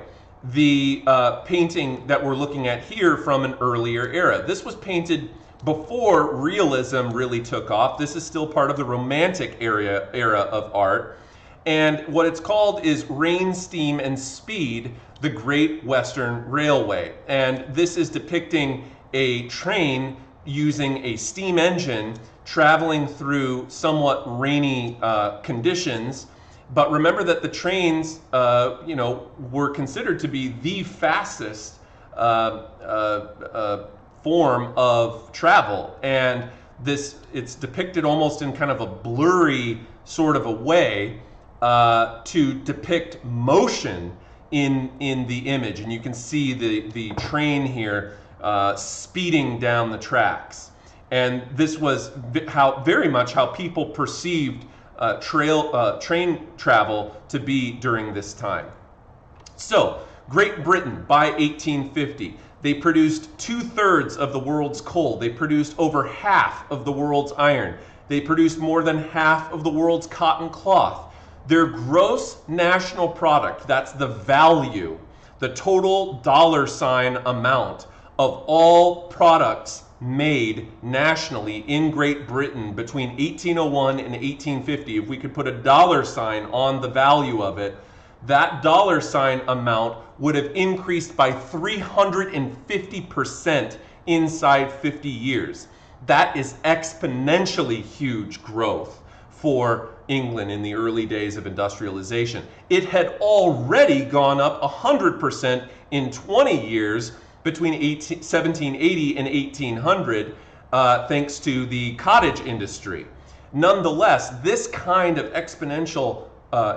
the painting that we're looking at here from an earlier era. This was painted before realism really took off. This is still part of the Romantic era of art. And what it's called is Rain, Steam, and Speed, the Great Western Railway. And this is depicting a train using a steam engine traveling through somewhat rainy conditions. But remember that the trains, were considered to be the fastest form of travel, and it's depicted almost in kind of a blurry sort of a way to depict motion in the image, and you can see the train here speeding down the tracks, and this was very much how people perceived train travel to be during this time. So, Great Britain by 1850, they produced 2/3 of the world's coal. They produced over half of the world's iron. They produced more than half of the world's cotton cloth. Their gross national product, that's the value, the total dollar sign amount of all products made nationally in Great Britain between 1801 and 1850, if we could put a dollar sign on the value of it, that dollar sign amount would have increased by 350% inside 50 years. That is exponentially huge growth for England in the early days of industrialization. It had already gone up 100% in 20 years between 1780 and 1800, thanks to the cottage industry. Nonetheless, this kind of exponential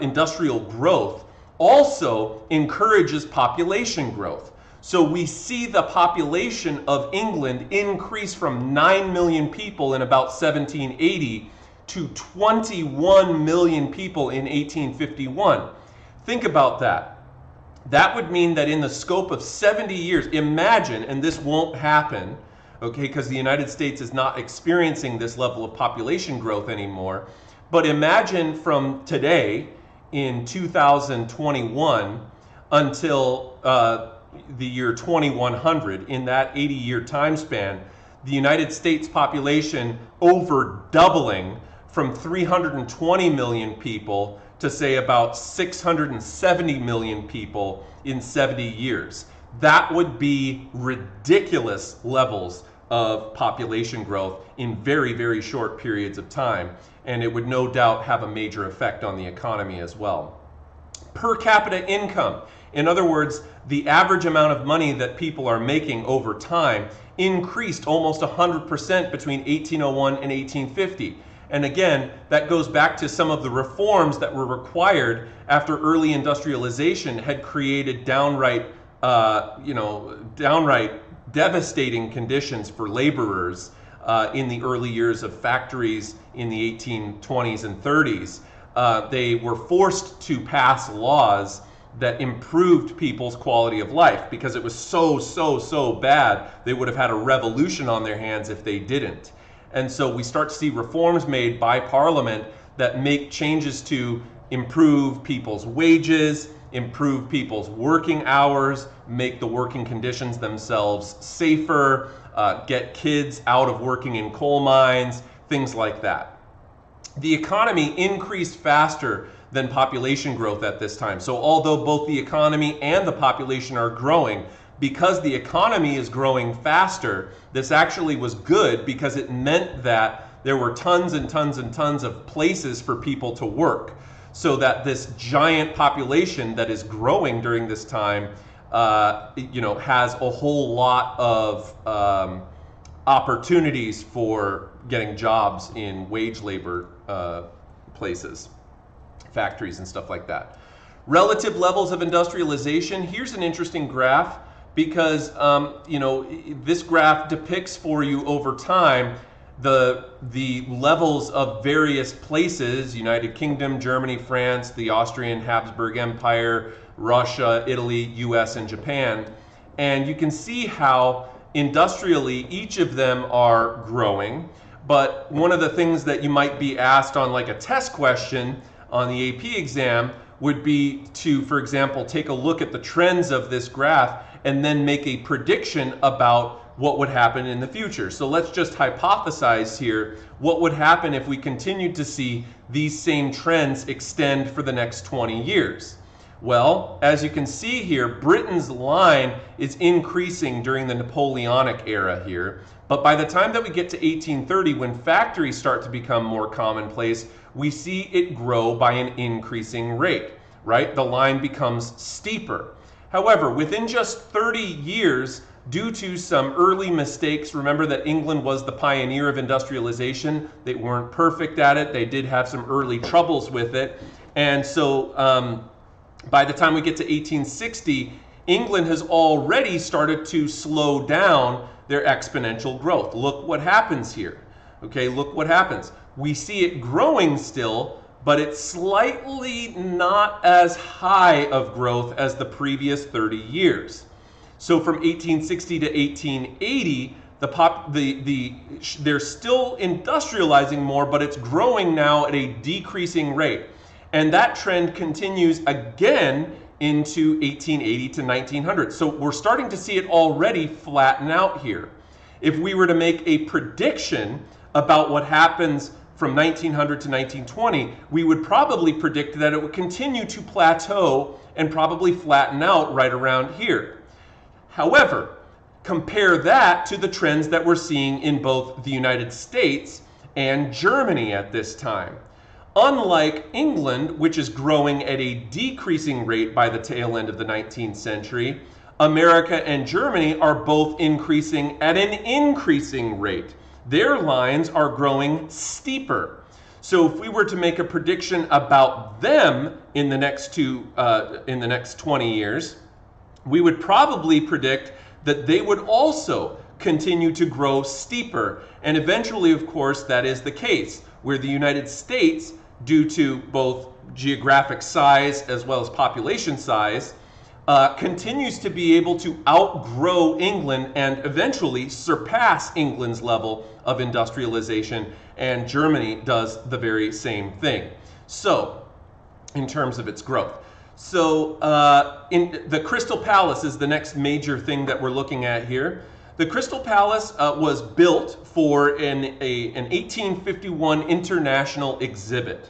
industrial growth also encourages population growth. So we see the population of England increase from 9 million people in about 1780 to 21 million people in 1851. Think about that. That would mean that in the scope of 70 years, imagine, and this won't happen, okay, because the United States is not experiencing this level of population growth anymore, but imagine from today in 2021 until the year 2100, in that 80-year time span, the United States population over doubling from 320 million people to say about 670 million people in 70 years. That would be ridiculous levels of population growth in very, very short periods of time, and it would no doubt have a major effect on the economy as well. Per capita income, in other words, the average amount of money that people are making over time increased almost 100% between 1801 and 1850. And again, that goes back to some of the reforms that were required after early industrialization had created downright devastating conditions for laborers in the early years of factories in the 1820s and 30s. They were forced to pass laws that improved people's quality of life because it was so bad they would have had a revolution on their hands if they didn't. And so we start to see reforms made by Parliament that make changes to improve people's wages, improve people's working hours, make the working conditions themselves safer, get kids out of working in coal mines, things like that. The economy increased faster than population growth at this time. So although both the economy and the population are growing, because the economy is growing faster, this actually was good because it meant that there were tons and tons and tons of places for people to work. So that this giant population that is growing during this time, has a whole lot of opportunities for getting jobs in wage labor places, factories and stuff like that. Relative levels of industrialization. Here's an interesting graph because this graph depicts for you over time the levels of various places: United Kingdom, Germany, France, the Austrian Habsburg Empire, Russia, Italy, US, and Japan. And you can see how industrially each of them are growing. But one of the things that you might be asked on like a test question on the AP exam would be to, for example, take a look at the trends of this graph and then make a prediction about what would happen in the future. So let's just hypothesize here what would happen if we continued to see these same trends extend for the next 20 years. Well, as you can see here, Britain's line is increasing during the Napoleonic era here. But by the time that we get to 1830, when factories start to become more commonplace, we see it grow by an increasing rate, right? The line becomes steeper. However, within just 30 years, due to some early mistakes, remember that England was the pioneer of industrialization. They weren't perfect at it. They did have some early troubles with it. And so by the time we get to 1860, England has already started to slow down their exponential growth. Look what happens here. Okay, look what happens. We see it growing still, but it's slightly not as high of growth as the previous 30 years. So from 1860 to 1880, they're still industrializing more, but it's growing now at a decreasing rate. And that trend continues again into 1880 to 1900. So we're starting to see it already flatten out here. If we were to make a prediction about what happens from 1900 to 1920, we would probably predict that it would continue to plateau and probably flatten out right around here. However, compare that to the trends that we're seeing in both the United States and Germany at this time. Unlike England, which is growing at a decreasing rate by the tail end of the 19th century, America and Germany are both increasing at an increasing rate. Their lines are growing steeper. So if we were to make a prediction about them in the next 20 years, we would probably predict that they would also continue to grow steeper. And eventually, of course, that is the case, where the United States, due to both geographic size as well as population size, continues to be able to outgrow England and eventually surpass England's level of industrialization, and Germany does the very same thing. So, in terms of its growth. So, in the Crystal Palace is the next major thing that we're looking at here. The Crystal Palace was built for an 1851 international exhibit.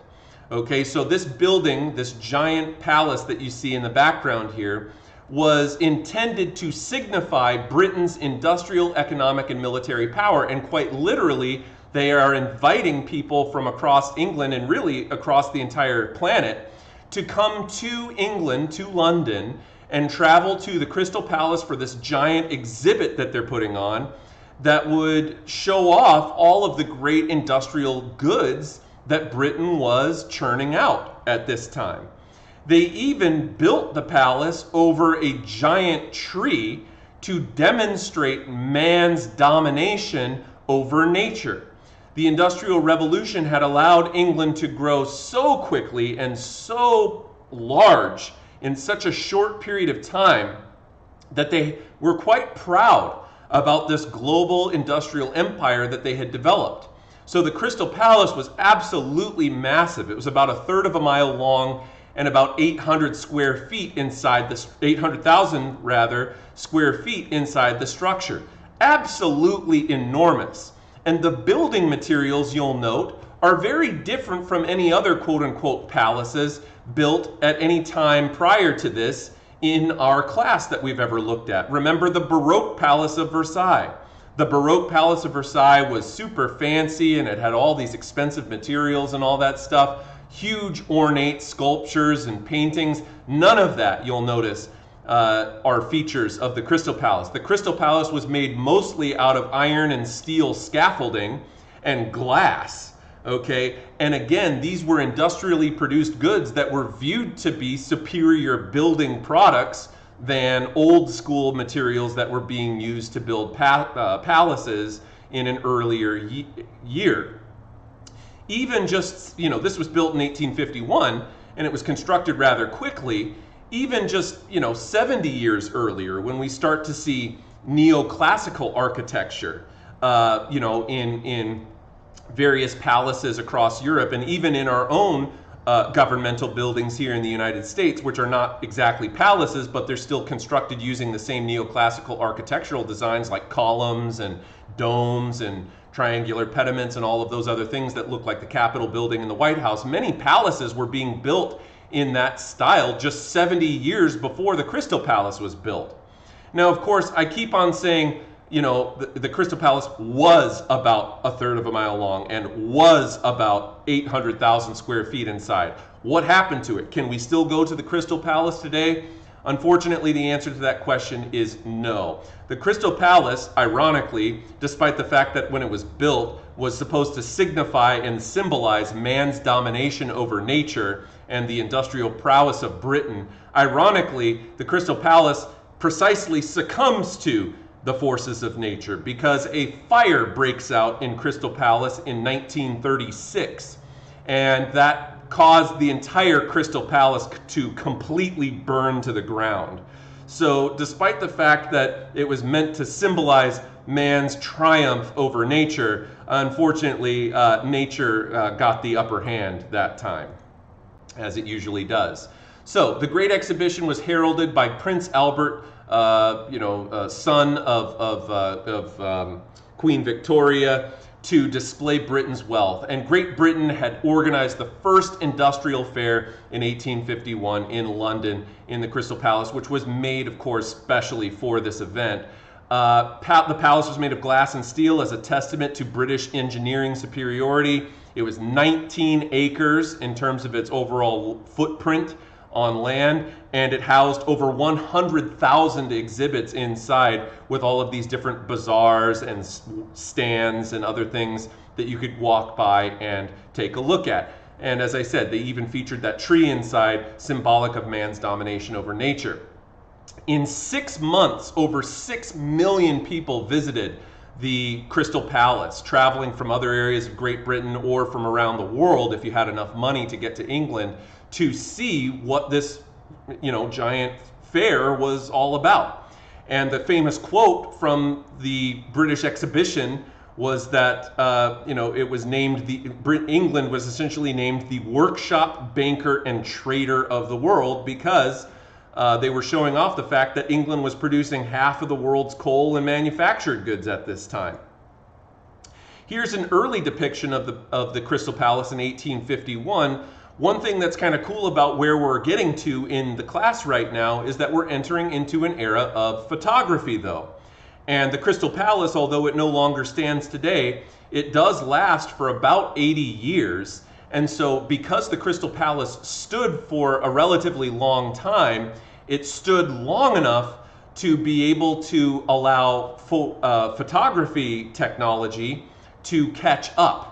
Okay, so this building, this giant palace that you see in the background here, was intended to signify Britain's industrial, economic, and military power. And quite literally, they are inviting people from across England and really across the entire planet to come to England, to London, and travel to the Crystal Palace for this giant exhibit that they're putting on that would show off all of the great industrial goods that Britain was churning out at this time. They even built the palace over a giant tree to demonstrate man's domination over nature. The Industrial Revolution had allowed England to grow so quickly and so large in such a short period of time that they were quite proud about this global industrial empire that they had developed. So the Crystal Palace was absolutely massive. It was about 1/3 of a mile long and about 800 square feet inside this, 800,000 rather, square feet inside the structure. Absolutely enormous. And the building materials, you'll note, are very different from any other quote-unquote palaces built at any time prior to this in our class that we've ever looked at. Remember the Baroque Palace of Versailles. The Baroque Palace of Versailles was super fancy and it had all these expensive materials and all that stuff. Huge ornate sculptures and paintings. None of that, you'll notice, are features of the Crystal Palace. The Crystal Palace was made mostly out of iron and steel scaffolding and glass. Okay, and again, these were industrially produced goods that were viewed to be superior building products than old school materials that were being used to build palaces in an earlier year. Even just, this was built in 1851 and it was constructed rather quickly. Even just, 70 years earlier, when we start to see neoclassical architecture, in various palaces across Europe, and even in our own governmental buildings here in the United States, which are not exactly palaces, but they're still constructed using the same neoclassical architectural designs like columns and domes and triangular pediments and all of those other things that look like the Capitol building and the White House. Many palaces were being built in that style just 70 years before the Crystal Palace was built. Now, of course, I keep on saying, the Crystal Palace was about 1/3 of a mile long and was about 800,000 square feet inside. What happened to it? Can we still go to the Crystal Palace today? Unfortunately, the answer to that question is no. The Crystal Palace, ironically, despite the fact that when it was built, was supposed to signify and symbolize man's domination over nature and the industrial prowess of Britain, ironically, the Crystal Palace precisely succumbs to the forces of nature because a fire breaks out in Crystal Palace in 1936, and that caused the entire Crystal Palace to completely burn to the ground. So despite the fact that it was meant to symbolize man's triumph over nature, unfortunately nature got the upper hand that time, as it usually does. So the Great Exhibition was heralded by Prince Albert, son of Queen Victoria, to display Britain's wealth. And Great Britain had organized the first industrial fair in 1851 in London in the Crystal Palace, which was made, of course, specially for this event. The palace was made of glass and steel as a testament to British engineering superiority. It was 19 acres in terms of its overall footprint on land, and it housed over 100,000 exhibits inside with all of these different bazaars and stands and other things that you could walk by and take a look at. And as I said, they even featured that tree inside, symbolic of man's domination over nature. In 6 months, over 6 million people visited the Crystal Palace, traveling from other areas of Great Britain or from around the world if you had enough money to get to England to see what this, giant fair was all about. And the famous quote from the British exhibition was that, it was named England was essentially named the workshop, banker, and trader of the world because they were showing off the fact that England was producing half of the world's coal and manufactured goods at this time. Here's an early depiction of the Crystal Palace in 1851. One thing that's kind of cool about where we're getting to in the class right now is that we're entering into an era of photography, though. And the Crystal Palace, although it no longer stands today, it does last for about 80 years. And so because the Crystal Palace stood for a relatively long time, it stood long enough to be able to allow photography technology to catch up.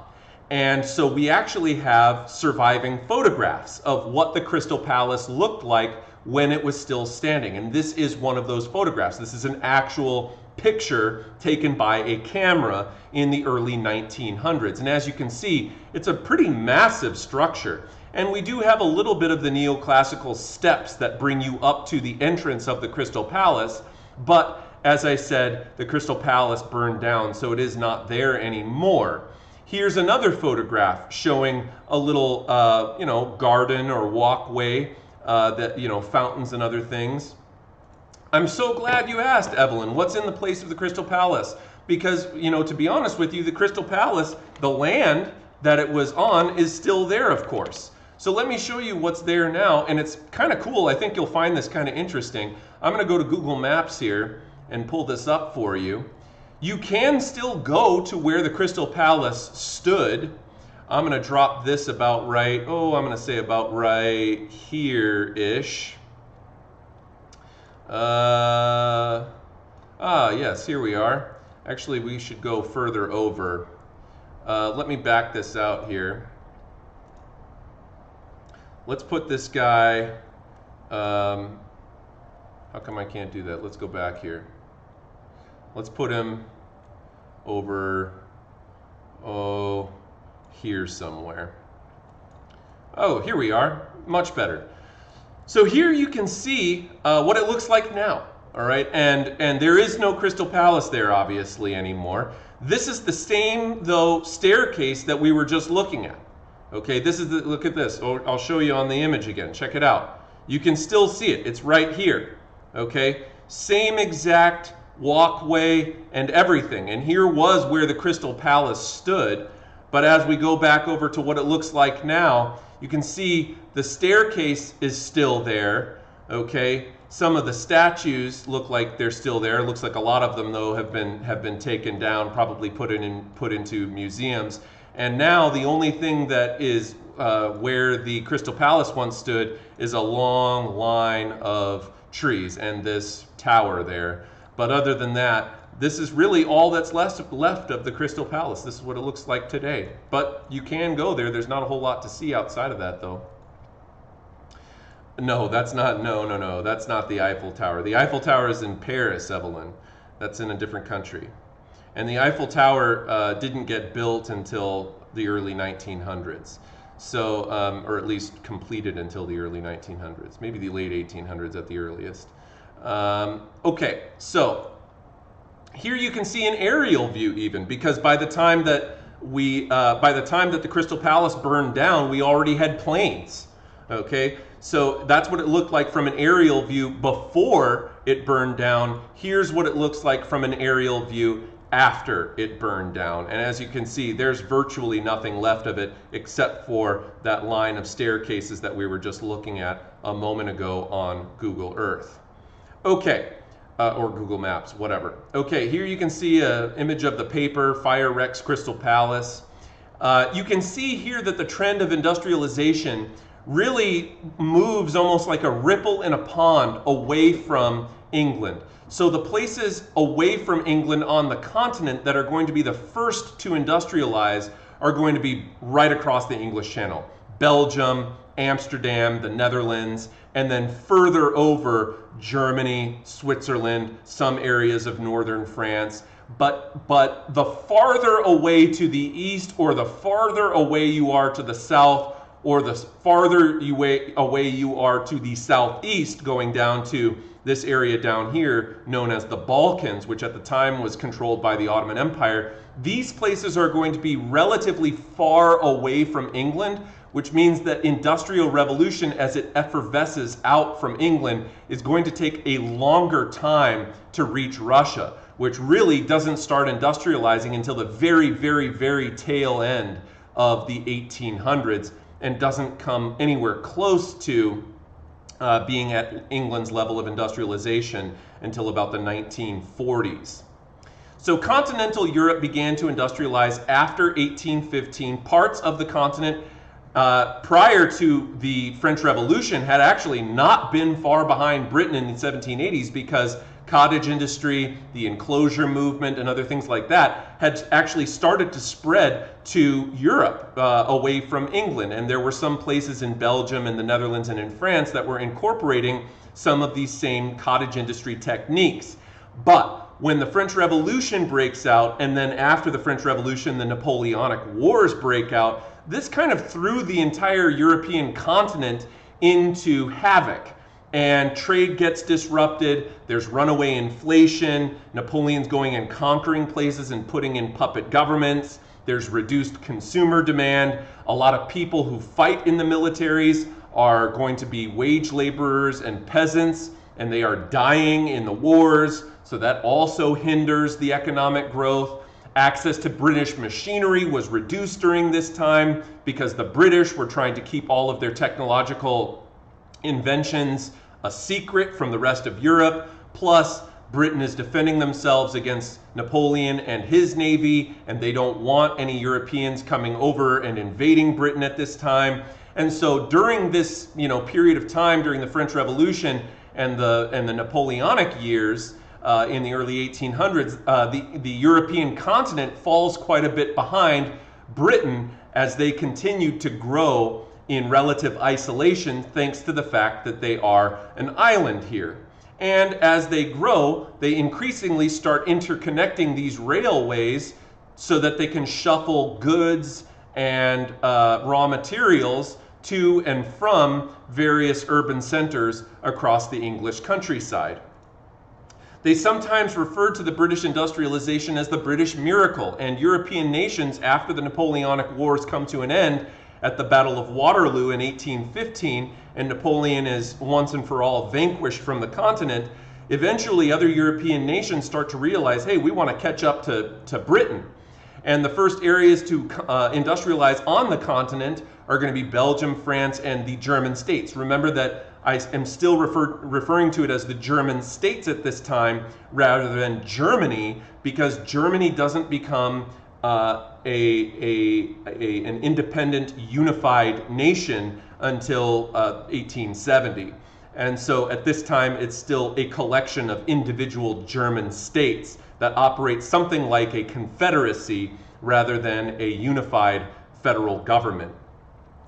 And so we actually have surviving photographs of what the Crystal Palace looked like when it was still standing. And this is one of those photographs. This is an actual picture taken by a camera in the early 1900s. And as you can see, it's a pretty massive structure. And we do have a little bit of the neoclassical steps that bring you up to the entrance of the Crystal Palace. But as I said, the Crystal Palace burned down, so it is not there anymore. Here's another photograph showing a little, garden or walkway, fountains and other things. I'm so glad you asked, Evelyn, what's in the place of the Crystal Palace? Because, to be honest with you, the Crystal Palace, the land that it was on is still there, of course. So let me show you what's there now, and it's kind of cool. I think you'll find this kind of interesting. I'm going to go to Google Maps here and pull this up for you. You can still go to where the Crystal Palace stood. I'm going to drop this about right, I'm going to say about right here-ish. Yes, here we are. Actually, we should go further over. Let me back this out here. Let's put this guy, how come I can't do that? Let's go back here. Let's put him over, here somewhere. Oh, here we are, much better. So here you can see what it looks like now, all right? And there is no Crystal Palace there, obviously, anymore. This is the same, though, staircase that we were just looking at. Okay, look at this. I'll show you on the image again. Check it out. You can still see it. It's right here, okay? Same exact walkway and everything. And here was where the Crystal Palace stood. But as we go back over to what it looks like now, you can see the staircase is still there, okay? Some of the statues look like they're still there. It looks like a lot of them, though, have been taken down, probably put into museums. And now the only thing that is where the Crystal Palace once stood is a long line of trees and this tower there. But other than that, this is really all that's left of the Crystal Palace. This is what it looks like today. But you can go there. There's not a whole lot to see outside of that, though. No, that's not, no. That's not the Eiffel Tower. The Eiffel Tower is in Paris, Evelyn. That's in a different country. And the Eiffel Tower didn't get built until the early 1900s. So, or at least completed until the early 1900s. Maybe the late 1800s at the earliest. Okay, so here you can see an aerial view even, because by the time that the Crystal Palace burned down, we already had planes. Okay, so that's what it looked like from an aerial view before it burned down. Here's what it looks like from an aerial view after it burned down. And as you can see, there's virtually nothing left of it except for that line of staircases that we were just looking at a moment ago on Google Earth. Okay, or Google Maps, whatever. Okay, here you can see an image of the paper, Fire Wrecks Crystal Palace. You can see here that the trend of industrialization really moves almost like a ripple in a pond away from England. So the places away from England on the continent that are going to be the first to industrialize are going to be right across the English Channel. Belgium, Amsterdam, the Netherlands, and then further over Germany, Switzerland, some areas of northern France. But the farther away to the east, or the farther away you are to the south, or the farther away you are to the southeast, going down to this area down here known as the Balkans, which at the time was controlled by the Ottoman Empire, these places are going to be relatively far away from England, which means that industrial revolution, as it effervesces out from England, is going to take a longer time to reach Russia, which really doesn't start industrializing until the very, very, very tail end of the 1800s and doesn't come anywhere close to being at England's level of industrialization until about the 1940s. So continental Europe began to industrialize after 1815. Parts of the continent prior to the French Revolution had actually not been far behind Britain in the 1780s, because cottage industry, the enclosure movement, and other things like that had actually started to spread to Europe away from England. And there were some places in Belgium and the Netherlands and in France that were incorporating some of these same cottage industry techniques. But when the French Revolution breaks out, and then after the French Revolution, the Napoleonic Wars break out, this kind of threw the entire European continent into havoc. And trade gets disrupted, there's runaway inflation, Napoleon's going and conquering places and putting in puppet governments, there's reduced consumer demand, a lot of people who fight in the militaries are going to be wage laborers and peasants, and they are dying in the wars, so that also hinders the economic growth. Access to British machinery was reduced during this time because the British were trying to keep all of their technological inventions a secret from the rest of Europe. Plus, Britain is defending themselves against Napoleon and his navy, and they don't want any Europeans coming over and invading Britain at this time. And so during this period of time, during the French Revolution and the Napoleonic years in the early 1800s, the European continent falls quite a bit behind Britain as they continued to grow in relative isolation, thanks to the fact that they are an island here. And as they grow, they increasingly start interconnecting these railways so that they can shuffle goods and raw materials to and from various urban centers across the English countryside. They sometimes refer to the British industrialization as the British miracle, and European nations, after the Napoleonic Wars come to an end at the Battle of Waterloo in 1815, and Napoleon is once and for all vanquished from the continent, eventually other European nations start to realize, hey, we want to catch up to Britain. And the first areas to industrialize on the continent are going to be Belgium, France, and the German states. Remember that I am still referring to it as the German states at this time rather than Germany, because Germany doesn't become an independent, unified nation until 1870. And so at this time, it's still a collection of individual German states that operate something like a confederacy rather than a unified federal government.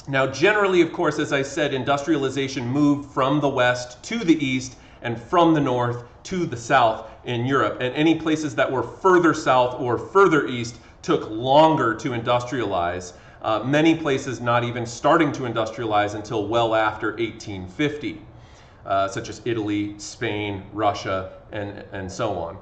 Now, generally, of course, as I said, industrialization moved from the west to the east and from the north to the south in Europe. And any places that were further south or further east took longer to industrialize. Many places not even starting to industrialize until well after 1850, such as Italy, Spain, Russia, and so on.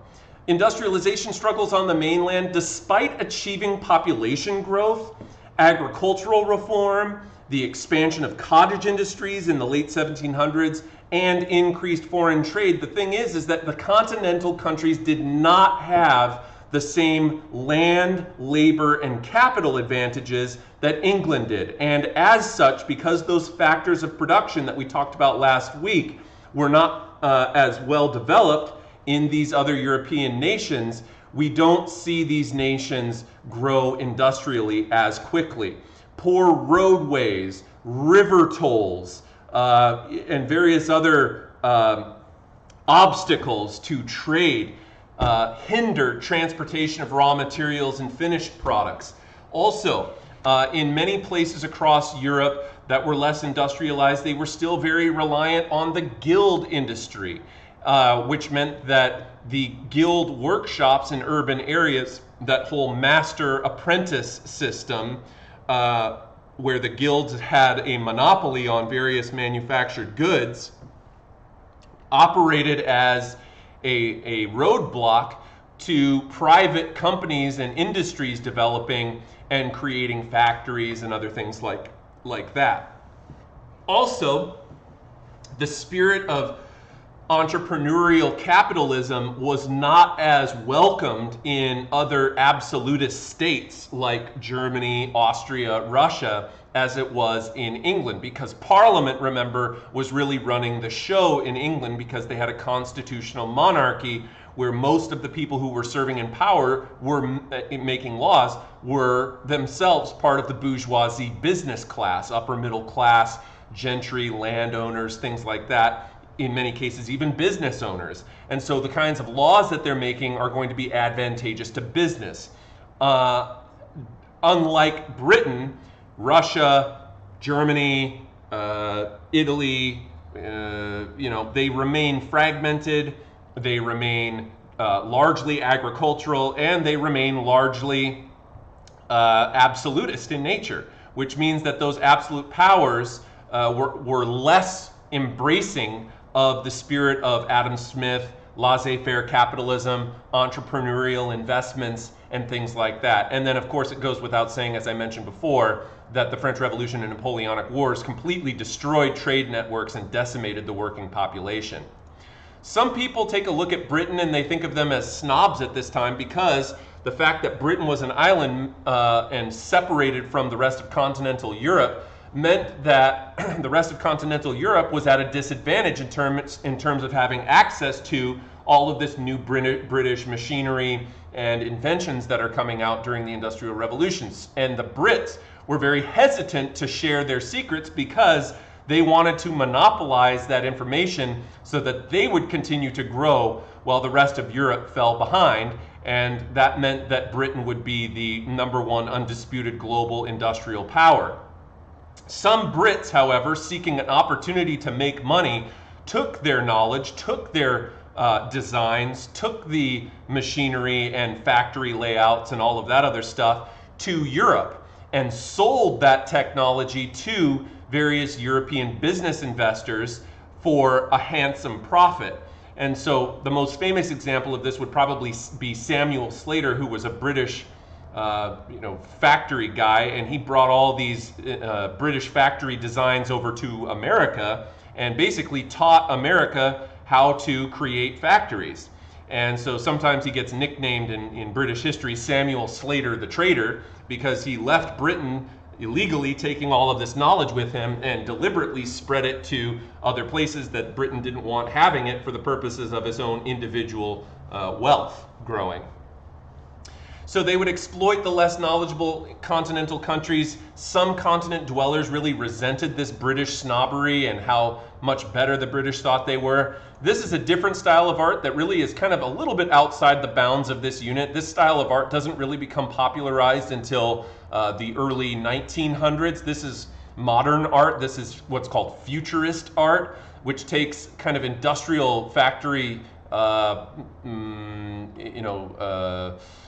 Industrialization struggles on the mainland, despite achieving population growth, agricultural reform, the expansion of cottage industries in the late 1700s, and increased foreign trade. The thing is that the continental countries did not have the same land, labor, and capital advantages that England did. And as such, because those factors of production that we talked about last week were not as well developed in these other European nations, we don't see these nations grow industrially as quickly. Poor roadways, river tolls, and various other obstacles to trade hindered transportation of raw materials and finished products. Also, in many places across Europe that were less industrialized, they were still very reliant on the guild industry, which meant that the guild workshops in urban areas, that whole master-apprentice system, where the guilds had a monopoly on various manufactured goods, operated as a roadblock to private companies and industries developing and creating factories and other things like that. Also, the spirit of entrepreneurial capitalism was not as welcomed in other absolutist states like Germany, Austria, Russia, as it was in England, because Parliament, remember, was really running the show in England because they had a constitutional monarchy where most of the people who were serving in power were making laws were themselves part of the bourgeoisie business class, upper middle class, gentry, landowners, things like that, in many cases even business owners. And so the kinds of laws that they're making are going to be advantageous to business. Unlike Britain, Russia, Germany, Italy, they remain fragmented, they remain largely agricultural, and they remain largely absolutist in nature, which means that those absolute powers were less embracing of the spirit of Adam Smith, laissez-faire capitalism, entrepreneurial investments, and things like that. And then, of course, it goes without saying, as I mentioned before, that the French Revolution and Napoleonic Wars completely destroyed trade networks and decimated the working population. Some people take a look at Britain and they think of them as snobs at this time because the fact that Britain was an island and separated from the rest of continental Europe meant that the rest of continental Europe was at a disadvantage in terms of having access to all of this new British machinery and inventions that are coming out during the Industrial Revolutions. And the Brits were very hesitant to share their secrets because they wanted to monopolize that information so that they would continue to grow while the rest of Europe fell behind. And that meant that Britain would be the #1 undisputed global industrial power. Some Brits, however, seeking an opportunity to make money, took their knowledge, took their designs, took the machinery and factory layouts and all of that other stuff to Europe and sold that technology to various European business investors for a handsome profit. And so the most famous example of this would probably be Samuel Slater, who was a British factory guy, and he brought all these British factory designs over to America and basically taught America how to create factories. And so sometimes he gets nicknamed in British history Samuel Slater the Traitor, because he left Britain illegally, taking all of this knowledge with him and deliberately spread it to other places that Britain didn't want having it for the purposes of his own individual wealth growing. So they would exploit the less knowledgeable continental countries. Some continent dwellers really resented this British snobbery and how much better the British thought they were. This is a different style of art that really is kind of a little bit outside the bounds of this unit. This style of art doesn't really become popularized until the early 1900s. This is modern art. This is what's called Futurist Art, which takes kind of industrial factory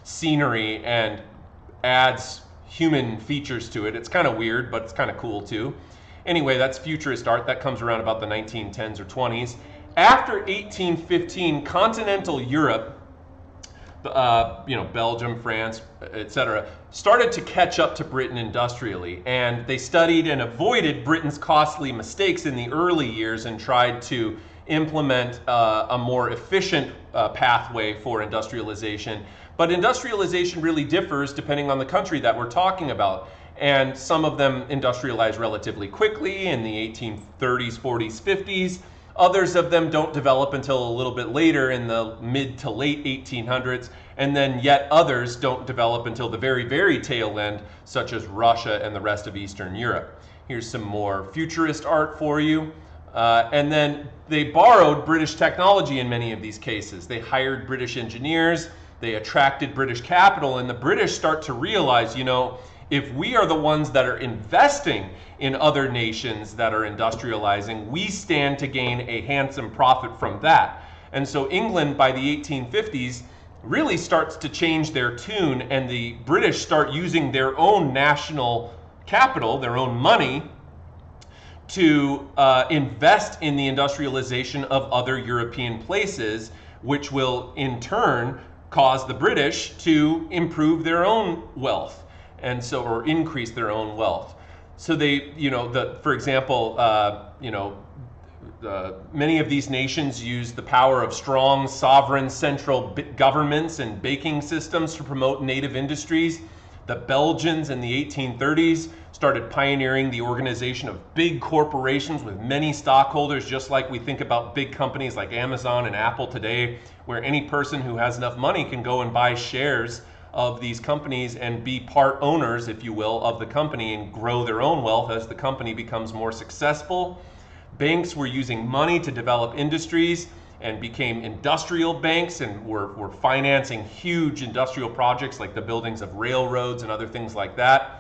scenery and adds human features to it. It's kind of weird, but it's kind of cool too. Anyway, that's Futurist Art. That comes around about the 1910s or 20s. After 1815, continental Europe, Belgium, France, etc., started to catch up to Britain industrially, and they studied and avoided Britain's costly mistakes in the early years and tried to implement a more efficient pathway for industrialization. But industrialization really differs depending on the country that we're talking about. And some of them industrialize relatively quickly in the 1830s, 40s, 50s. Others of them don't develop until a little bit later in the mid to late 1800s. And then yet others don't develop until the very, very tail end, such as Russia and the rest of Eastern Europe. Here's some more Futurist art for you. And then they borrowed British technology in many of these cases. They hired British engineers, they attracted British capital, and the British start to realize, you know, if we are the ones that are investing in other nations that are industrializing, we stand to gain a handsome profit from that. And so England, by the 1850s, really starts to change their tune, and the British start using their own national capital, their own money, to invest in the industrialization of other European places, which will in turn cause the British to improve their own wealth, and so, or increase their own wealth. So they, you know, for example, many of these nations use the power of strong sovereign central governments and banking systems to promote native industries. The Belgians in the 1830s started pioneering the organization of big corporations with many stockholders, just like we think about big companies like Amazon and Apple today, where any person who has enough money can go and buy shares of these companies and be part owners, if you will, of the company and grow their own wealth as the company becomes more successful. Banks were using money to develop industries and became industrial banks and were financing huge industrial projects like the buildings of railroads and other things like that.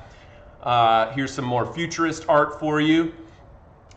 Here's some more Futurist art for you.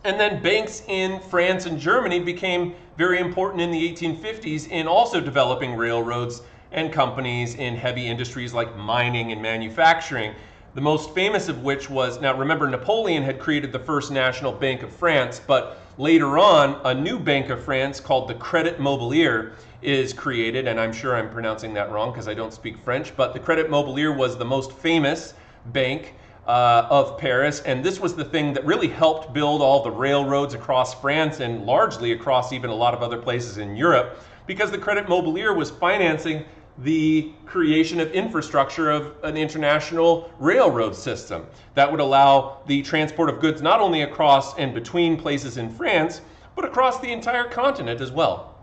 And then banks in France and Germany became very important in the 1850s in also developing railroads and companies in heavy industries like mining and manufacturing. The most famous of which was, now remember, Napoleon had created the first national bank of France, but later on a new bank of France called the Crédit Mobilier is created, and I'm sure I'm pronouncing that wrong because I don't speak French, but the Crédit Mobilier was the most famous bank of Paris, and this was the thing that really helped build all the railroads across France and largely across even a lot of other places in Europe, because the Crédit Mobilier was financing the creation of infrastructure of an international railroad system that would allow the transport of goods not only across and between places in France, but across the entire continent as well.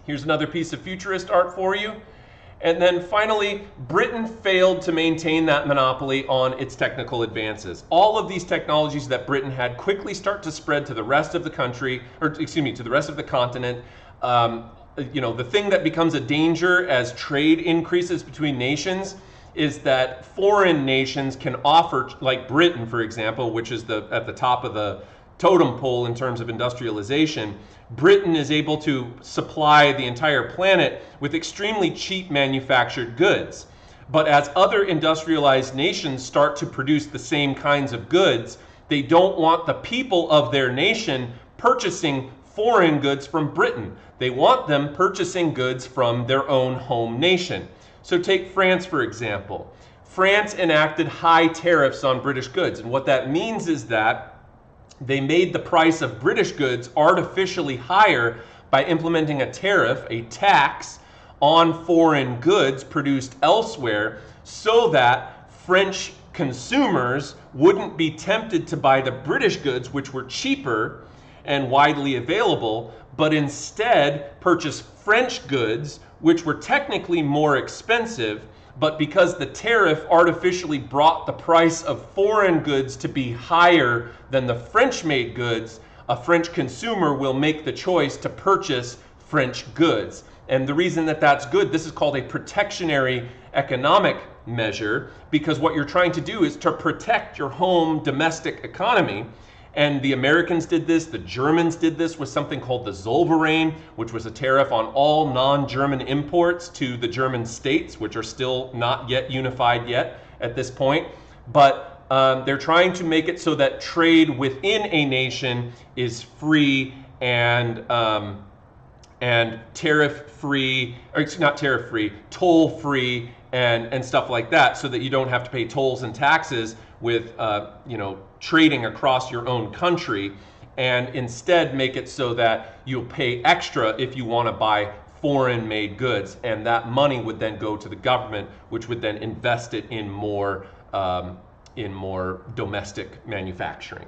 Here's another piece of Futurist art for you. And then finally, Britain failed to maintain that monopoly on its technical advances. All of these technologies that Britain had quickly start to spread to the rest of the country, or excuse me, to the rest of the continent. You know, the thing that becomes a danger as trade increases between nations is that foreign nations can offer, like Britain, for example, which is at the top of the totem pole in terms of industrialization. Britain is able to supply the entire planet with extremely cheap manufactured goods. But as other industrialized nations start to produce the same kinds of goods, they don't want the people of their nation purchasing foreign goods from Britain. They want them purchasing goods from their own home nation. So take France, for example. France enacted high tariffs on British goods, and what that means is that they made the price of British goods artificially higher by implementing a tariff, a tax, on foreign goods produced elsewhere, so that French consumers wouldn't be tempted to buy the British goods, which were cheaper and widely available, but instead purchase French goods, which were technically more expensive, but because the tariff artificially brought the price of foreign goods to be higher than the French-made goods, a French consumer will make the choice to purchase French goods. And the reason that that's good, this is called a protectionary economic measure, because what you're trying to do is to protect your home domestic economy. And the Americans did this, the Germans did this with something called the Zollverein, which was a tariff on all non-German imports to the German states, which are still not yet unified yet at this point. But they're trying to make it so that trade within a nation is free and tariff-free, or not tariff-free, toll-free and stuff like that, so that you don't have to pay tolls and taxes with trading across your own country, and instead make it so that you'll pay extra if you want to buy foreign-made goods, and that money would then go to the government, which would then invest it in more domestic manufacturing.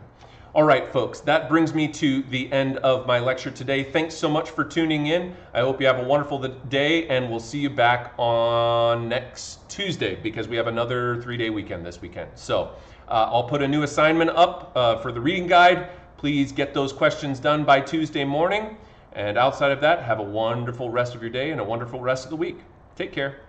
All right, folks, that brings me to the end of my lecture today. Thanks so much for tuning in. I hope you have a wonderful day, and we'll see you back on next Tuesday because we have another 3-day weekend this weekend. So I'll put a new assignment up for the reading guide. Please get those questions done by Tuesday morning. And outside of that, have a wonderful rest of your day and a wonderful rest of the week. Take care.